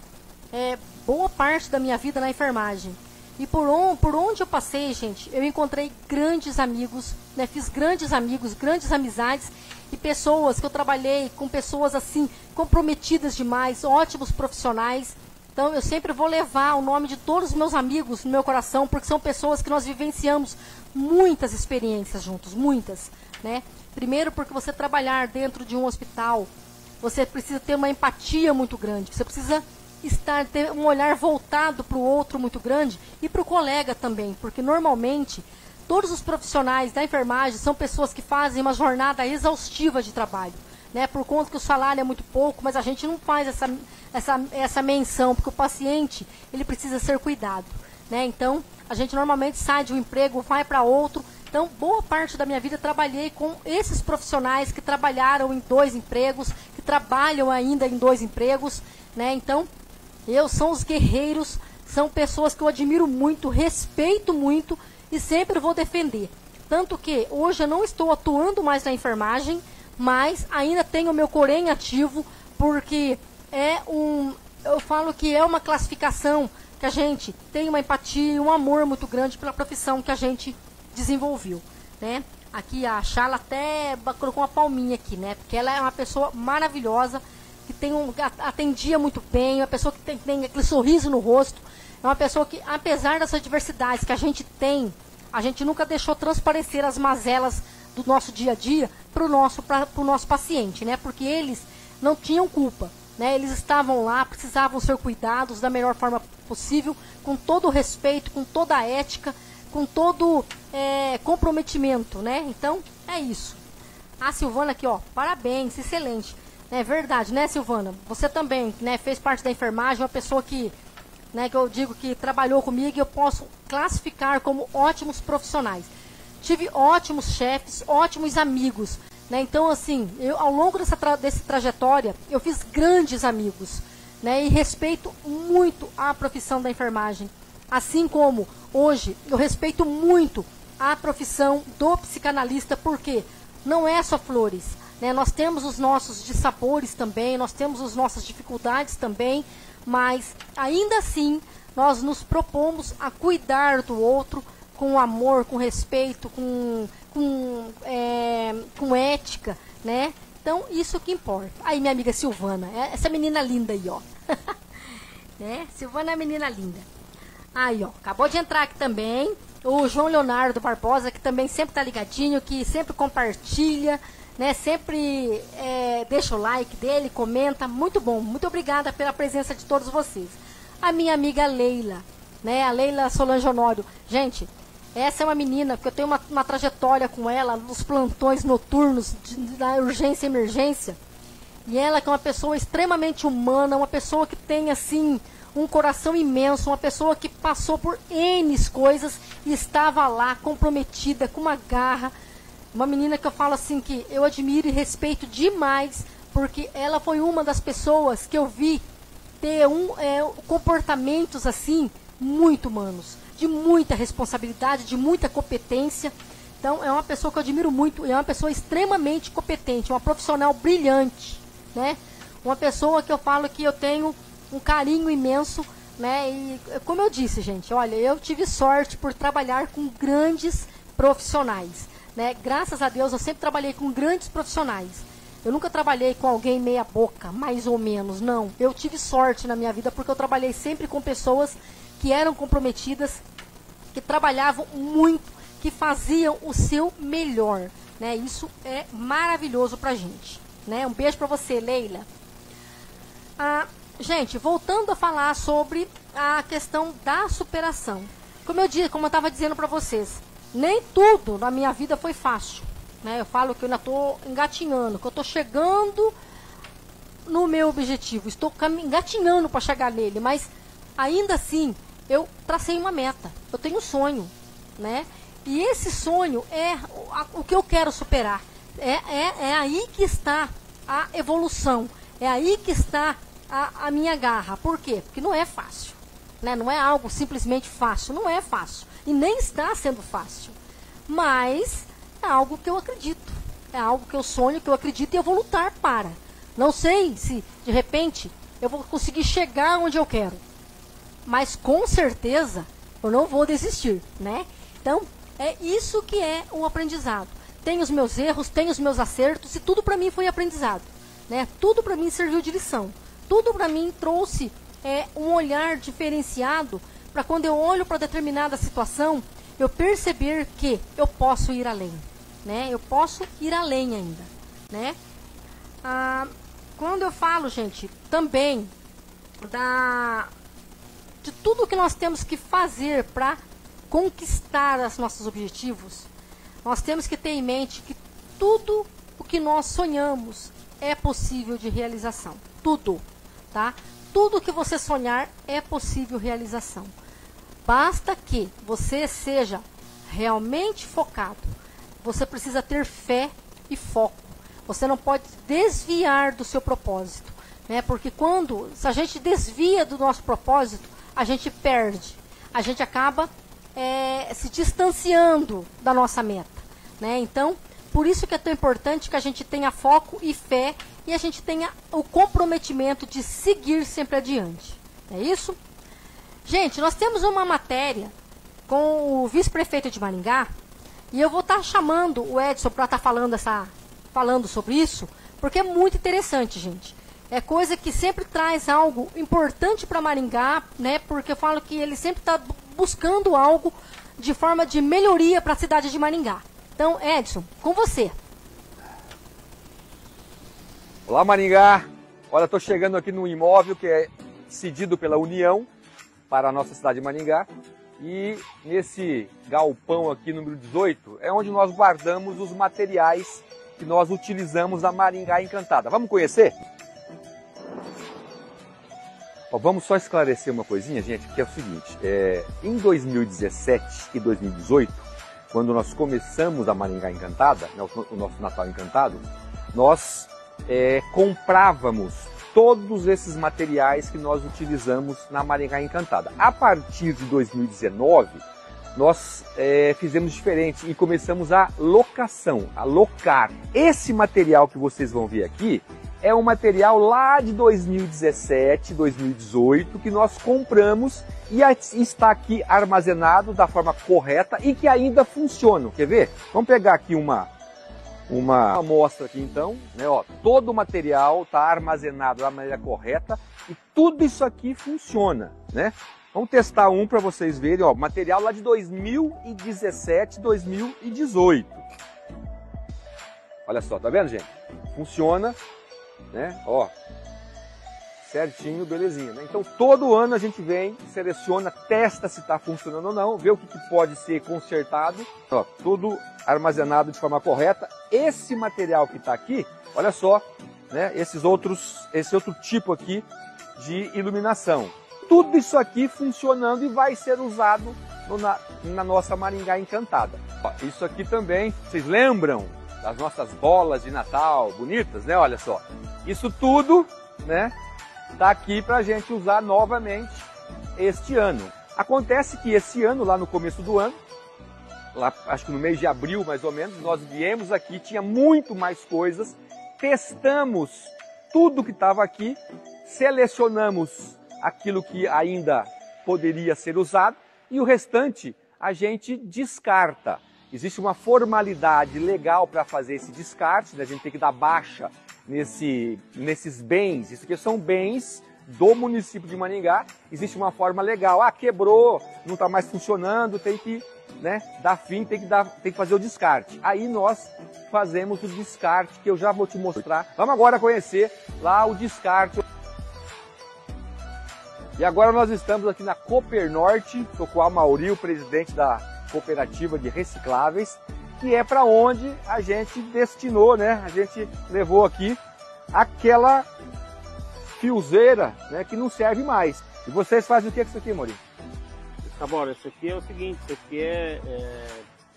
boa parte da minha vida na enfermagem. E por onde eu passei, gente, eu encontrei grandes amigos, né? Fiz grandes amigos, grandes amizades e pessoas que eu trabalhei com pessoas assim, comprometidas demais, ótimos profissionais. Então eu sempre vou levar o nome de todos os meus amigos no meu coração, porque são pessoas que nós vivenciamos muitas experiências juntos, muitas, né? Primeiro porque você trabalhar dentro de um hospital, você precisa ter uma empatia muito grande, você precisa ter um olhar voltado para o outro muito grande e para o colega também, porque normalmente todos os profissionais da enfermagem são pessoas que fazem uma jornada exaustiva de trabalho, né? Por conta que o salário é muito pouco, mas a gente não faz essa menção, porque o paciente ele precisa ser cuidado, né? Então a gente normalmente sai de um emprego, vai para outro. Então boa parte da minha vida trabalhei com esses profissionais que trabalharam em 2 empregos, que trabalham ainda em 2 empregos, né? Então são os guerreiros, são pessoas que eu admiro muito, respeito muito e sempre vou defender. Tanto que hoje eu não estou atuando mais na enfermagem, mas ainda tenho o meu Corém ativo, porque eu falo que é uma classificação que a gente tem uma empatia e um amor muito grande pela profissão que a gente desenvolveu, né? Aqui a Charla até colocou uma palminha aqui, né? Porque ela é uma pessoa maravilhosa, que atendia muito bem, uma pessoa que tem aquele sorriso no rosto, é uma pessoa que, apesar dessas diversidades que a gente tem a gente nunca deixou transparecer as mazelas do nosso dia a dia para o nosso paciente, né? Porque eles não tinham culpa, né? Eles estavam lá, precisavam ser cuidados da melhor forma possível, com todo o respeito, com toda a ética, com todo comprometimento, né? Então, é isso. A Silvana aqui, ó, parabéns, excelente. É verdade, né, Silvana? Você também, né, fez parte da enfermagem, uma pessoa que, né, que eu digo que trabalhou comigo e eu posso classificar como ótimos profissionais. Tive ótimos chefes, ótimos amigos, né? Então, assim, ao longo dessa trajetória, eu fiz grandes amigos, né? E respeito muito a profissão da enfermagem. Assim como, hoje, eu respeito muito a profissão do psicanalista, porque não é só flores, né? Nós temos os nossos dissabores também, nós temos as nossas dificuldades também, mas, ainda assim, nós nos propomos a cuidar do outro com amor, com respeito, com ética, né? Então, isso que importa. Aí, minha amiga Silvana, essa menina linda aí, ó. Né? Silvana é menina linda. Aí, ó, acabou de entrar aqui também o João Leonardo Barbosa, que também sempre tá ligadinho, que sempre compartilha, né? Sempre deixa o like dele, comenta. Muito bom, muito obrigada pela presença de todos vocês. A minha amiga Leila, né? A Leila Solange Honório. Gente, essa é uma menina, porque eu tenho uma trajetória com ela nos plantões noturnos da urgência e emergência. E ela que é uma pessoa extremamente humana, uma pessoa que tem, assim, um coração imenso, uma pessoa que passou por N coisas e estava lá comprometida, com uma garra. Uma menina que eu falo assim, que eu admiro e respeito demais, porque ela foi uma das pessoas que eu vi ter comportamentos, assim, muito humanos, de muita responsabilidade, de muita competência. Então, é uma pessoa que eu admiro muito, e é uma pessoa extremamente competente, uma profissional brilhante, né? Uma pessoa que eu falo que eu tenho um carinho imenso, né? E, como eu disse, gente, olha, eu tive sorte por trabalhar com grandes profissionais, né? Graças a Deus, eu sempre trabalhei com grandes profissionais. Eu nunca trabalhei com alguém meia boca, mais ou menos, não. Eu tive sorte na minha vida porque eu trabalhei sempre com pessoas que eram comprometidas, que trabalhavam muito, que faziam o seu melhor, né? Isso é maravilhoso pra gente, né? Um beijo pra você, Leila. Gente, voltando a falar sobre a questão da superação. Como eu estava dizendo pra vocês, nem tudo na minha vida foi fácil, né? Eu falo que eu ainda estou engatinhando, que eu estou chegando no meu objetivo, estou engatinhando para chegar nele, mas ainda assim eu tracei uma meta, eu tenho um sonho, né? E esse sonho é o que eu quero superar. É aí que está a evolução, é aí que está a minha garra. Por quê? Porque não é fácil, né? Não é algo simplesmente fácil, não é fácil. E nem está sendo fácil. Mas é algo que eu acredito, é algo que eu sonho, que eu acredito e eu vou lutar para. Não sei se, de repente, eu vou conseguir chegar onde eu quero. Mas, com certeza, eu não vou desistir, né? Então, é isso que é o aprendizado. Tem os meus erros, tem os meus acertos e tudo para mim foi aprendizado, né? Tudo para mim serviu de lição. Tudo para mim trouxe um olhar diferenciado para quando eu olho para determinada situação, eu perceber que eu posso ir além, né? Eu posso ir além ainda, né? Quando eu falo, gente, também de tudo que nós temos que fazer para conquistar os nossos objetivos, nós temos que ter em mente que tudo o que nós sonhamos é possível de realização. Tudo, tá? Tudo que você sonhar é possível realização. Basta que você seja realmente focado. Você precisa ter fé e foco. Você não pode desviar do seu propósito, né? Porque se a gente desvia do nosso propósito, a gente perde. A gente acaba se distanciando da nossa meta, né? Então, por isso que é tão importante que a gente tenha foco e fé e a gente tenha o comprometimento de seguir sempre adiante. É isso? Gente, nós temos uma matéria com o vice-prefeito de Maringá e eu vou estar chamando o Edson para estar falando sobre isso, porque é muito interessante, gente. É coisa que sempre traz algo importante para Maringá, né? Porque eu falo que ele sempre está buscando algo de forma de melhoria para a cidade de Maringá. Então, Edson, com você. Olá, Maringá. Olha, estou chegando aqui num imóvel que é cedido pela União para a nossa cidade de Maringá. E nesse galpão aqui, número 18, é onde nós guardamos os materiais que nós utilizamos na Maringá Encantada. Vamos conhecer? Ó, vamos só esclarecer uma coisinha, gente, que é o seguinte. Em 2017 e 2018, quando nós começamos a Maringá Encantada, né, o nosso Natal Encantado, nós comprávamos todos esses materiais que nós utilizamos na Maringá Encantada. A partir de 2019, nós fizemos diferente e começamos a locação, a locar. Esse material que vocês vão ver aqui é um material lá de 2017, 2018, que nós compramos e está aqui armazenado da forma correta e que ainda funciona. Quer ver? Vamos pegar aqui uma amostra aqui então, né? Ó, todo o material está armazenado da maneira correta e tudo isso aqui funciona, né? Vamos testar um para vocês verem, ó, material lá de 2017, 2018. Olha só, tá vendo, gente? Funciona, né? Ó, certinho, belezinha, né? Então todo ano a gente vem, seleciona, testa se está funcionando ou não, vê o que pode ser consertado. Ó, tudo armazenado de forma correta. Esse material que está aqui, olha só, né? Esse outro tipo aqui de iluminação. Tudo isso aqui funcionando e vai ser usado na nossa Maringá Encantada. Ó, isso aqui também, vocês lembram das nossas bolas de Natal bonitas, né? Olha só, isso tudo, né? Tá aqui para a gente usar novamente este ano. Acontece que esse ano, lá no começo do ano, lá acho que no mês de abril mais ou menos, nós viemos aqui, tinha muito mais coisas, testamos tudo que estava aqui, selecionamos aquilo que ainda poderia ser usado e o restante a gente descarta. Existe uma formalidade legal para fazer esse descarte, né? A gente tem que dar baixa nesses bens. Isso aqui são bens do município de Maringá. Existe uma forma legal. Ah, quebrou, não está mais funcionando, tem que, né, dar fim, tem que fazer o descarte. Aí nós fazemos o descarte, que eu já vou te mostrar. Vamos agora conhecer lá o descarte. E agora nós estamos aqui na Cooper Norte, estou com o Amauri, o presidente da cooperativa de recicláveis, que é para onde a gente destinou, né? A gente levou aqui aquela fiozeira, né, que não serve mais. E vocês fazem o que com isso aqui, Maurício? Tá bom, isso aqui é o seguinte, isso aqui é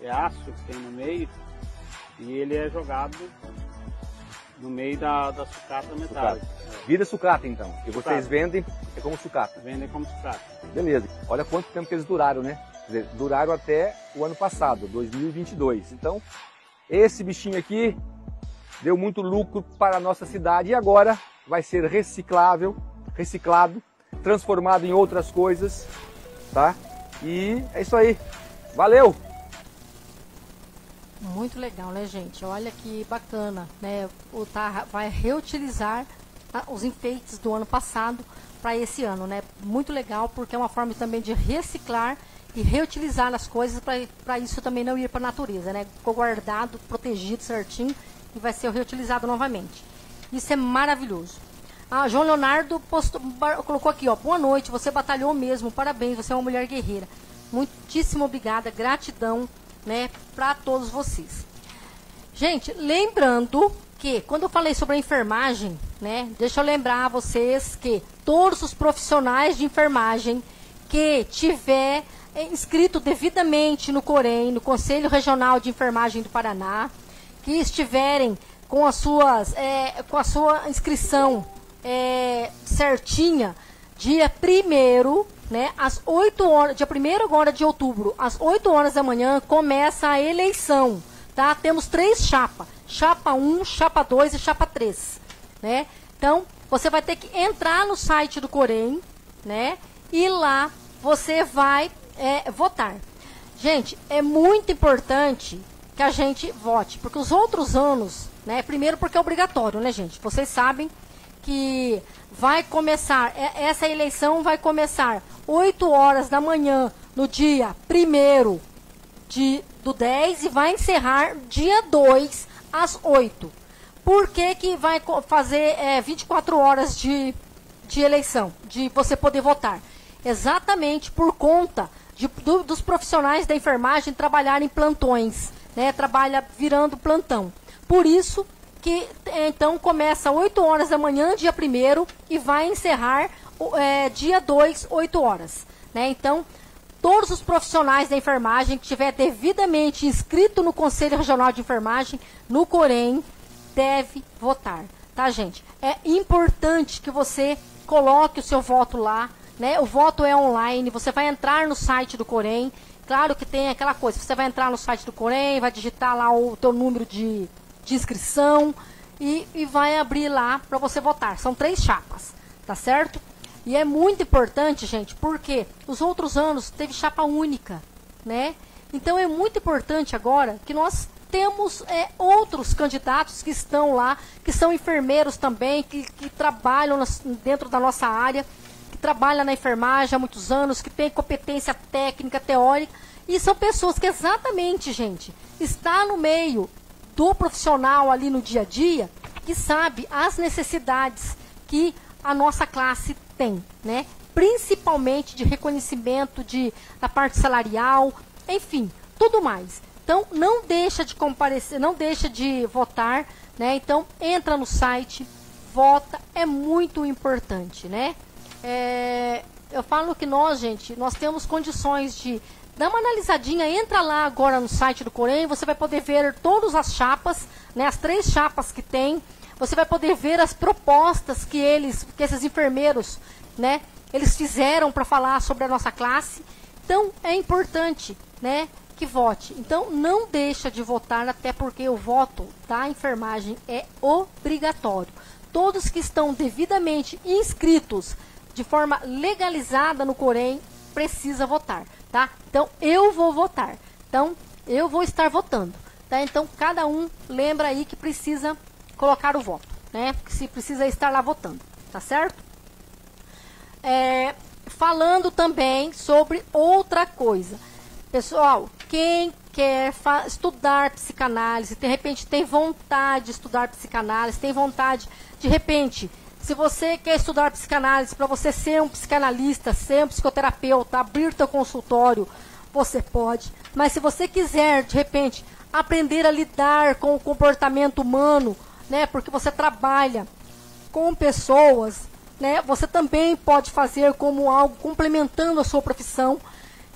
aço que tem no meio e ele é jogado no meio da sucata metálica. Vira sucata então, e Sucata. vocês vendem como sucata. Vendem como sucata. Beleza, olha quanto tempo que eles duraram, né? Quer dizer, duraram até o ano passado, 2022. Então, esse bichinho aqui deu muito lucro para a nossa cidade e agora vai ser reciclado, transformado em outras coisas, tá? E é isso aí. Valeu! Muito legal, né, gente? Olha que bacana, né? Vai reutilizar os enfeites do ano passado para esse ano, né? Muito legal, porque é uma forma também de reciclar e reutilizar as coisas para isso também não ir para a natureza, né? Ficou guardado, protegido certinho e vai ser reutilizado novamente. Isso é maravilhoso. João Leonardo colocou aqui, ó, boa noite, você batalhou mesmo, parabéns, você é uma mulher guerreira. Muitíssimo obrigada, gratidão, né, para todos vocês. Gente, lembrando que quando eu falei sobre a enfermagem, né, deixa eu lembrar a vocês que todos os profissionais de enfermagem que tiver inscrito devidamente no COREN, no Conselho Regional de Enfermagem do Paraná, que estiverem com a sua inscrição certinha, dia 1º, né, às 8 horas, dia 1º agora de outubro, às 8 horas da manhã, começa a eleição, tá? Temos 3 chapas, chapa 1, chapa 2 e chapa 3, né? Então, você vai ter que entrar no site do COREN, né? E lá você vai votar. Gente, é muito importante que a gente vote, porque os outros anos, né? Primeiro porque é obrigatório, né, gente? Vocês sabem que vai começar, essa eleição vai começar 8 horas da manhã no dia 1º do 10 e vai encerrar dia 2 às 8. Por que vai fazer 24 horas de eleição, de você poder votar? Exatamente por conta dos profissionais da enfermagem trabalharem em plantões, né? Trabalha virando plantão. Por isso que então começa 8 horas da manhã, dia 1º, e vai encerrar dia 2, 8 horas. Né? Então, todos os profissionais da enfermagem que estiver devidamente inscrito no Conselho Regional de Enfermagem, no COREM, deve votar. Tá, gente? É importante que você coloque o seu voto lá. Né? O voto é online, você vai entrar no site do COREM. Claro que tem aquela coisa, você vai entrar no site do COREM, vai digitar lá o teu número de inscrição e vai abrir lá para você votar. São 3 chapas, tá certo? E é muito importante, gente, porque os outros anos teve chapa única, né? Então é muito importante agora que nós temos outros candidatos que estão lá, que são enfermeiros também, que trabalham dentro da nossa área, que trabalham na enfermagem há muitos anos, que têm competência técnica, teórica, e são pessoas que exatamente, gente, está no meio do profissional ali no dia a dia, que sabe as necessidades que a nossa classe tem, né? Principalmente de reconhecimento da parte salarial, enfim, tudo mais. Então, não deixa de comparecer, não deixa de votar, né? Então, entra no site, vota, é muito importante, né? Eu falo que nós temos condições de dar uma analisadinha, entra lá agora no site do COREM, você vai poder ver todas as chapas, né? As 3 chapas que tem, você vai poder ver as propostas que esses enfermeiros, né? Eles fizeram para falar sobre a nossa classe. Então, é importante, né? Que vote. Então, não deixa de votar, até porque o voto da enfermagem é obrigatório. Todos que estão devidamente inscritos de forma legalizada no COREM precisa votar, tá? Então, eu vou votar. Então, eu vou estar votando, tá? Então, cada um lembra aí que precisa colocar o voto, né? Se precisa estar lá votando, tá certo? Falando também sobre outra coisa. Pessoal, quem quer estudar psicanálise, de repente tem vontade de estudar psicanálise, tem vontade, de repente, se você quer estudar psicanálise para você ser um psicanalista, ser um psicoterapeuta, abrir teu consultório, você pode. Mas se você quiser, de repente, aprender a lidar com o comportamento humano, né, porque você trabalha com pessoas, né, você também pode fazer como algo complementando a sua profissão.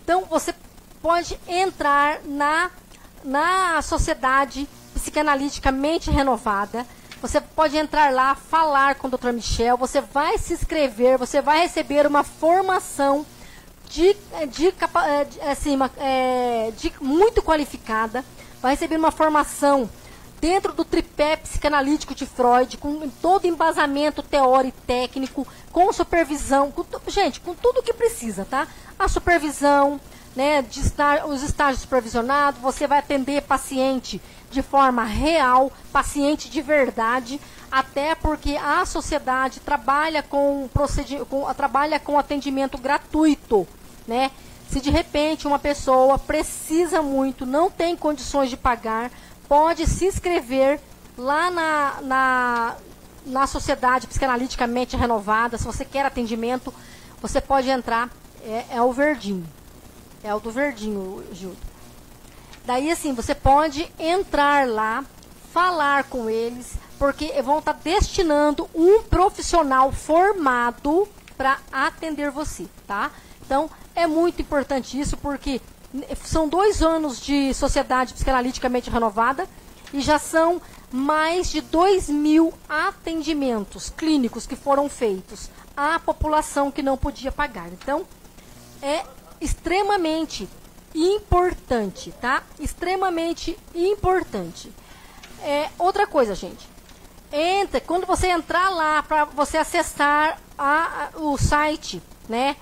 Então, você pode entrar na Sociedade Psicanalítica Mente Renovada. Você pode entrar lá, falar com o Dr. Michel, você vai se inscrever, você vai receber uma formação muito qualificada, vai receber uma formação dentro do tripé psicanalítico de Freud, com todo embasamento teórico e técnico, com supervisão, com tudo que precisa, tá? A supervisão, né, os estágios supervisionados, você vai atender paciente de forma real, paciente de verdade, até porque a sociedade trabalha com atendimento gratuito, né? Se de repente uma pessoa precisa muito, não tem condições de pagar, pode se inscrever lá na Sociedade Psicanalítica Mente Renovada. Se você quer atendimento, você pode entrar, é o verdinho. É o do verdinho, Gil. Daí, assim, você pode entrar lá, falar com eles, porque vão estar destinando um profissional formado para atender você, tá? Então, é muito importante isso, porque são 2 anos de Sociedade Psicanalítica Mente Renovada e já são mais de 2.000 atendimentos clínicos que foram feitos à população que não podia pagar. Então, é extremamente importante, tá? Extremamente importante. Outra coisa, gente. Quando você entrar lá para você acessar o site, né,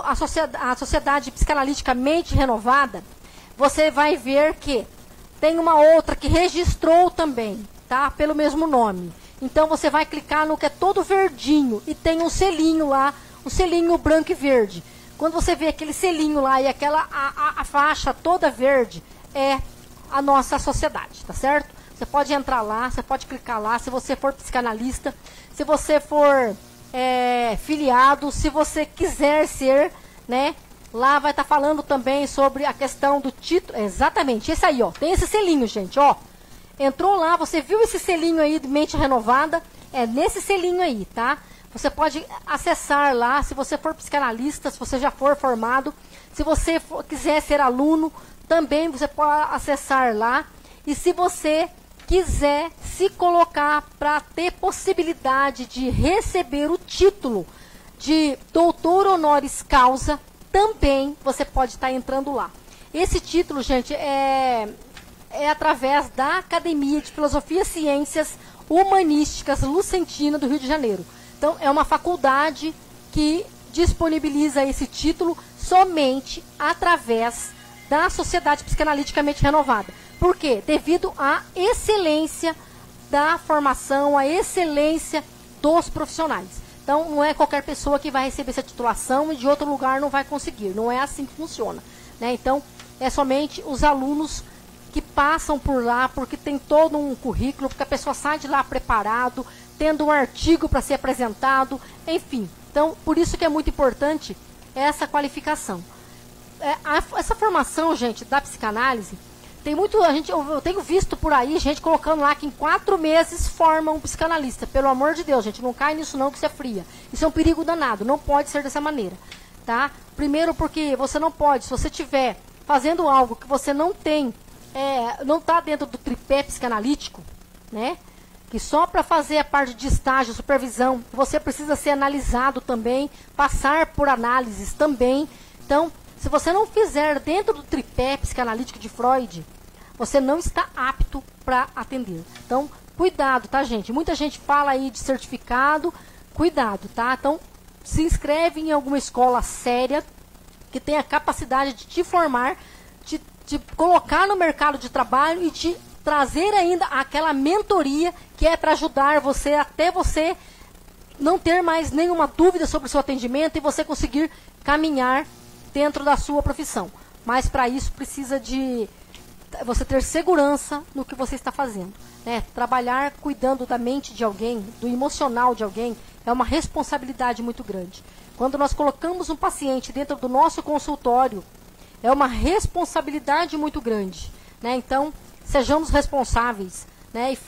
a Sociedade Psicanalítica Mente Renovada, você vai ver que tem uma outra que registrou também, tá? Pelo mesmo nome. Então você vai clicar no que é todo verdinho e tem um selinho lá, um selinho branco e verde. quando você vê aquele selinho lá e aquela a faixa toda verde, é a nossa sociedade, tá certo? Você pode entrar lá, você pode clicar lá, se você for psicanalista, se você for filiado, se você quiser ser, né? Lá vai estar falando também sobre a questão do título. Exatamente, esse aí, ó. Tem esse selinho, gente, ó. Entrou lá, você viu esse selinho aí de mente renovada? É nesse selinho aí, tá? Você pode acessar lá, se você for psicanalista, se você já for formado. Se você quiser ser aluno, também você pode acessar lá. E se você quiser se colocar para ter possibilidade de receber o título de doutor honoris causa, também você pode estar entrando lá. Esse título, gente, é através da Academia de Filosofia e Ciências Humanísticas Lucentina do Rio de Janeiro. Então, é uma faculdade que disponibiliza esse título somente através da Sociedade Psicanaliticamente Renovada. Por quê? Devido à excelência da formação, à excelência dos profissionais. Então, não é qualquer pessoa que vai receber essa titulação e de outro lugar não vai conseguir. Não é assim que funciona, né? Então, é somente os alunos que passam por lá, porque tem todo um currículo, porque a pessoa sai de lá preparado, tendo um artigo para ser apresentado, enfim. Então, por isso que é muito importante essa qualificação. Essa formação, gente, da psicanálise, tem muito, eu tenho visto por aí gente colocando lá que em 4 meses forma um psicanalista. Pelo amor de Deus, gente, não cai nisso não, que isso é fria. Isso é um perigo danado, não pode ser dessa maneira, tá? Primeiro porque você não pode, se você estiver fazendo algo que você não tem, não está dentro do tripé psicanalítico, né? Que só para fazer a parte de estágio, supervisão, você precisa ser analisado também, passar por análises também. Então, se você não fizer dentro do tripé psicanalítico de Freud, você não está apto para atender. Então, cuidado, tá, gente? Muita gente fala aí de certificado, cuidado, tá? Então, se inscreve em alguma escola séria, que tenha capacidade de te formar, te colocar no mercado de trabalho e te trazer ainda aquela mentoria que é para ajudar você, até você não ter mais nenhuma dúvida sobre o seu atendimento e você conseguir caminhar dentro da sua profissão. Mas para isso precisa de você ter segurança no que você está fazendo, né? Trabalhar cuidando da mente de alguém, do emocional de alguém, é uma responsabilidade muito grande. Quando nós colocamos um paciente dentro do nosso consultório, é uma responsabilidade muito grande, né? Então, sejamos responsáveis, né? E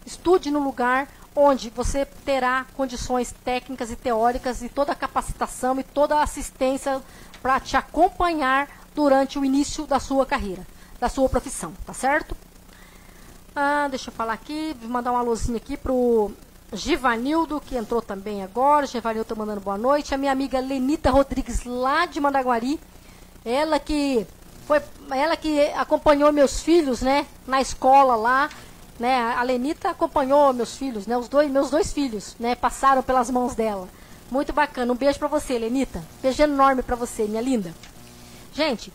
estude no lugar onde você terá condições técnicas e teóricas e toda a capacitação e toda a assistência para te acompanhar durante o início da sua carreira, da sua profissão, tá certo? Deixa eu falar aqui, vou mandar um alôzinho aqui pro Givanildo, que entrou também agora. Givanildo tá mandando boa noite. A minha amiga Lenita Rodrigues, lá de Mandaguari, ela que acompanhou meus filhos, né, na escola lá, né? A Lenita acompanhou meus filhos, né, meus dois filhos, né, passaram pelas mãos dela. Muito bacana. Um beijo pra você, Lenita. Beijo enorme pra você, minha linda. Gente,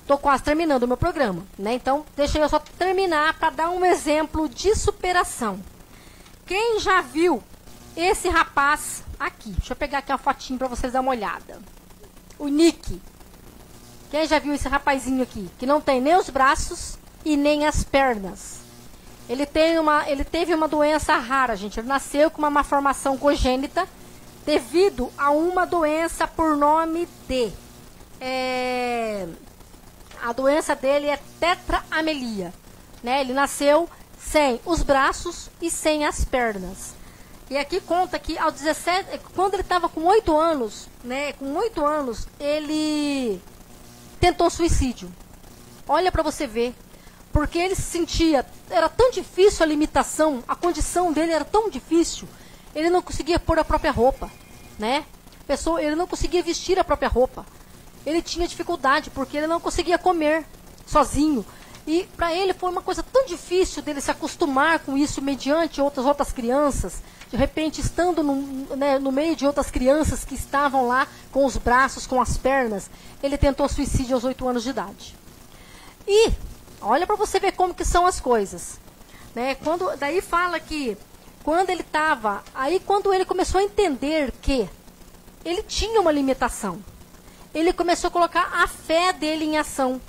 tô quase terminando o meu programa, né? Então, deixa eu só terminar para dar um exemplo de superação. Quem já viu esse rapaz aqui? Deixa eu pegar aqui uma fotinho para vocês darem uma olhada. O Nick. Quem já viu esse rapazinho aqui? Que não tem nem os braços e nem as pernas. Ele teve uma doença rara, gente. Ele nasceu com uma malformação congênita devido a uma doença por nome de... a doença dele é tetraamelia, né? Ele nasceu sem os braços e sem as pernas. E aqui conta que aos 17, quando ele estava com 8 anos, né? Com 8 anos, ele tentou suicídio. Olha para você ver. Porque ele se sentia, era tão difícil a limitação, a condição dele era tão difícil, ele não conseguia pôr a própria roupa, né? Ele não conseguia vestir a própria roupa. Ele tinha dificuldade, porque ele não conseguia comer sozinho. E para ele foi uma coisa tão difícil dele se acostumar com isso mediante outras crianças. De repente, estando no meio de outras crianças que estavam lá com os braços, com as pernas, ele tentou suicídio aos 8 anos de idade. E olha para você ver como que são as coisas, né? Daí fala que quando ele começou a entender que ele tinha uma limitação, ele começou a colocar a fé dele em ação.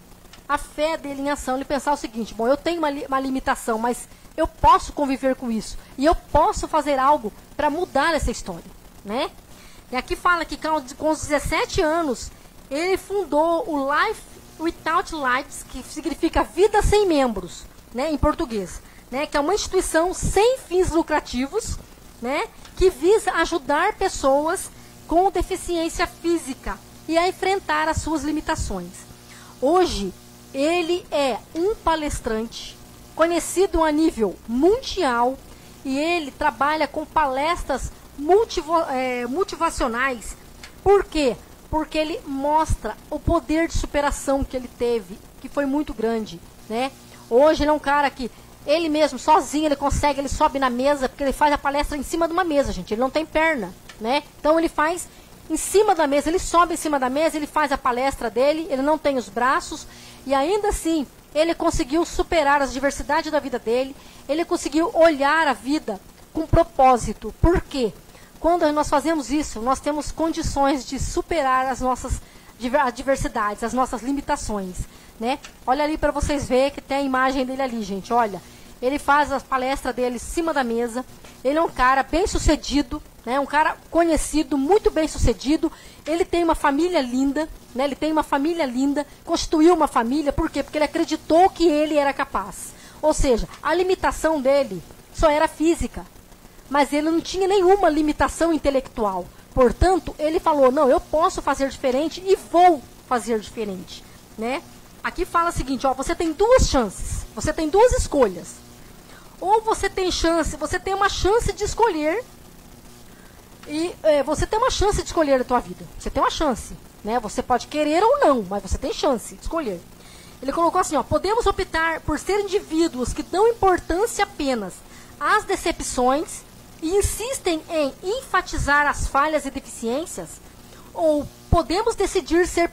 A fé dele em ação. Ele pensava o seguinte, bom, eu tenho uma limitação, mas eu posso conviver com isso. E eu posso fazer algo para mudar essa história, né? E aqui fala que com os 17 anos, ele fundou o Life Without Lights, que significa vida sem membros, né, em português, né, que é uma instituição sem fins lucrativos, né, que visa ajudar pessoas com deficiência física e a enfrentar as suas limitações. Hoje, ele é um palestrante conhecido a nível mundial e ele trabalha com palestras motivacionais. Por quê? Porque ele mostra o poder de superação que ele teve, que foi muito grande, né? Hoje ele é um cara que, ele mesmo, sozinho, ele consegue, ele sobe na mesa, porque ele faz a palestra em cima de uma mesa, gente. Ele não tem perna, né? Então ele faz em cima da mesa, ele sobe em cima da mesa, ele faz a palestra dele, ele não tem os braços, e ainda assim, ele conseguiu superar as diversidades da vida dele, ele conseguiu olhar a vida com propósito. Por quê? Quando nós fazemos isso, nós temos condições de superar as nossas adversidades, as nossas limitações, né? Olha ali para vocês verem que tem a imagem dele ali, gente. Olha, ele faz a palestra dele em cima da mesa. Ele é um cara bem sucedido, né? Um cara conhecido, muito bem sucedido. Ele tem uma família linda, né? Ele tem uma família linda, construiu uma família. Por quê? Porque ele acreditou que ele era capaz. Ou seja, a limitação dele só era física. Mas ele não tinha nenhuma limitação intelectual. Portanto, ele falou, não, eu posso fazer diferente e vou fazer diferente, né? Aqui fala o seguinte, ó, você tem duas chances, você tem duas escolhas. Ou você tem uma chance de escolher, e você tem uma chance de escolher a tua vida. Você tem uma chance, né? Você pode querer ou não, mas você tem chance de escolher. Ele colocou assim, ó, podemos optar por ser indivíduos que dão importância apenas às decepções e insistem em enfatizar as falhas e deficiências, ou podemos decidir ser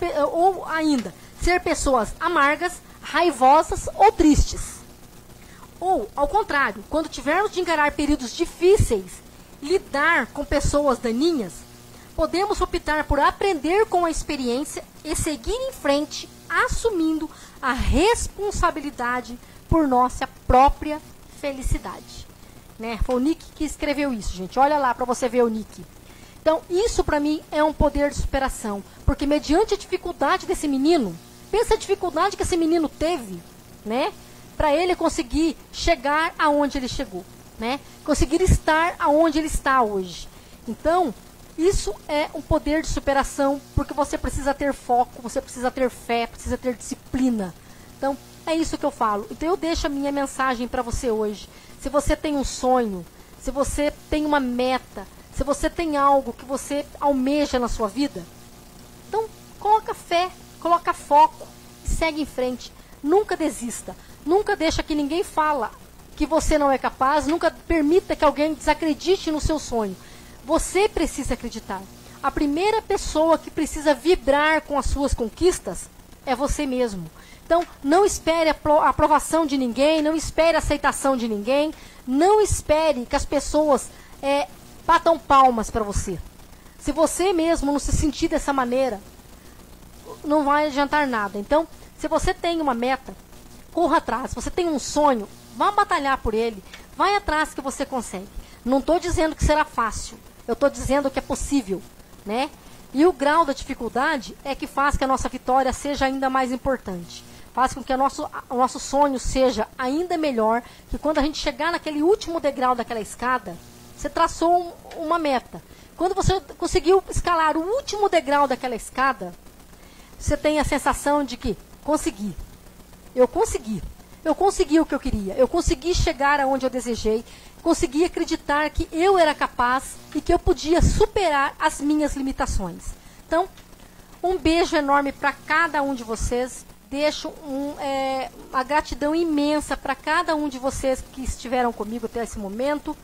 pessoas amargas, raivosas ou tristes. Ou, ao contrário, quando tivermos de encarar períodos difíceis, lidar com pessoas daninhas, podemos optar por aprender com a experiência e seguir em frente, assumindo a responsabilidade por nossa própria felicidade. Né? Foi o Nick que escreveu isso, gente. Olha lá para você ver o Nick. Então, isso para mim é um poder de superação. Porque mediante a dificuldade desse menino, pensa a dificuldade que esse menino teve, né? Para ele conseguir chegar aonde ele chegou, né? Conseguir estar aonde ele está hoje. Então, isso é um poder de superação, porque você precisa ter foco, você precisa ter fé, precisa ter disciplina. Então, é isso que eu falo. Então, eu deixo a minha mensagem para você hoje. Se você tem um sonho, se você tem uma meta, se você tem algo que você almeja na sua vida, então coloca fé, coloca foco e segue em frente. Nunca desista. Nunca deixa que ninguém fala que você não é capaz. Nunca permita que alguém desacredite no seu sonho. Você precisa acreditar. A primeira pessoa que precisa vibrar com as suas conquistas é você mesmo. Então, não espere a aprovação de ninguém, não espere a aceitação de ninguém, não espere que as pessoas batam palmas para você. Se você mesmo não se sentir dessa maneira, não vai adiantar nada. Então, se você tem uma meta, corra atrás. Se você tem um sonho, vá batalhar por ele, vai atrás que você consegue. Não estou dizendo que será fácil, eu estou dizendo que é possível, né? E o grau da dificuldade é que faz que a nossa vitória seja ainda mais importante. Faz com que o nosso sonho seja ainda melhor, que quando a gente chegar naquele último degrau daquela escada, você traçou uma meta. Quando você conseguiu escalar o último degrau daquela escada, você tem a sensação de que consegui. Eu consegui o que eu queria. Eu consegui chegar aonde eu desejei. Consegui acreditar que eu era capaz e que eu podia superar as minhas limitações. Então, um beijo enorme para cada um de vocês. Deixo uma gratidão imensa para cada um de vocês que estiveram comigo até esse momento,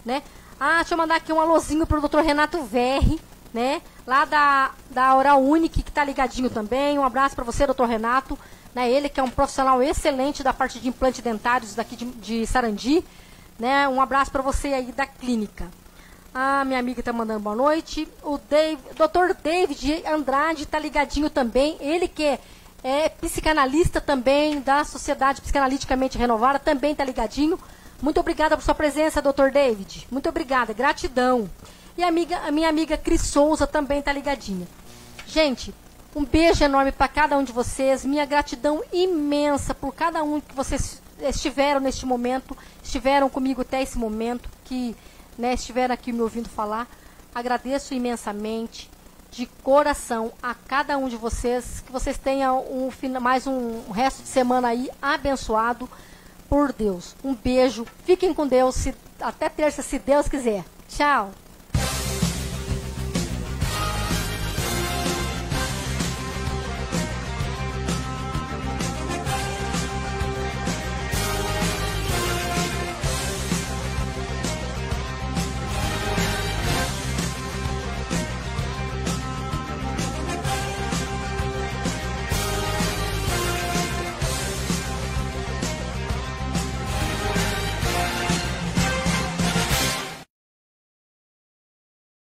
né? Deixa eu mandar aqui um alôzinho para o Dr. Renato Verri, né? Lá da Oral Unique, que está ligadinho também. Um abraço para você, Dr. Renato. Né? Ele que é um profissional excelente da parte de implantes dentários daqui de Sarandi. Né? Um abraço para você aí da clínica. A minha amiga está mandando boa noite. O Dr. David Andrade está ligadinho também. Ele que é psicanalista também, da Sociedade Psicanaliticamente Renovada, também está ligadinho. Muito obrigada por sua presença, Dr. David. Muito obrigada, gratidão. E a minha amiga Cris Souza também está ligadinha. Gente, um beijo enorme para cada um de vocês. Minha gratidão imensa por cada um que vocês estiveram neste momento, estiveram comigo até esse momento, que estiveram aqui me ouvindo falar. Agradeço imensamente, de coração, a cada um de vocês. Que vocês tenham mais um resto de semana aí abençoado por Deus. Um beijo, fiquem com Deus, até terça, se Deus quiser. Tchau!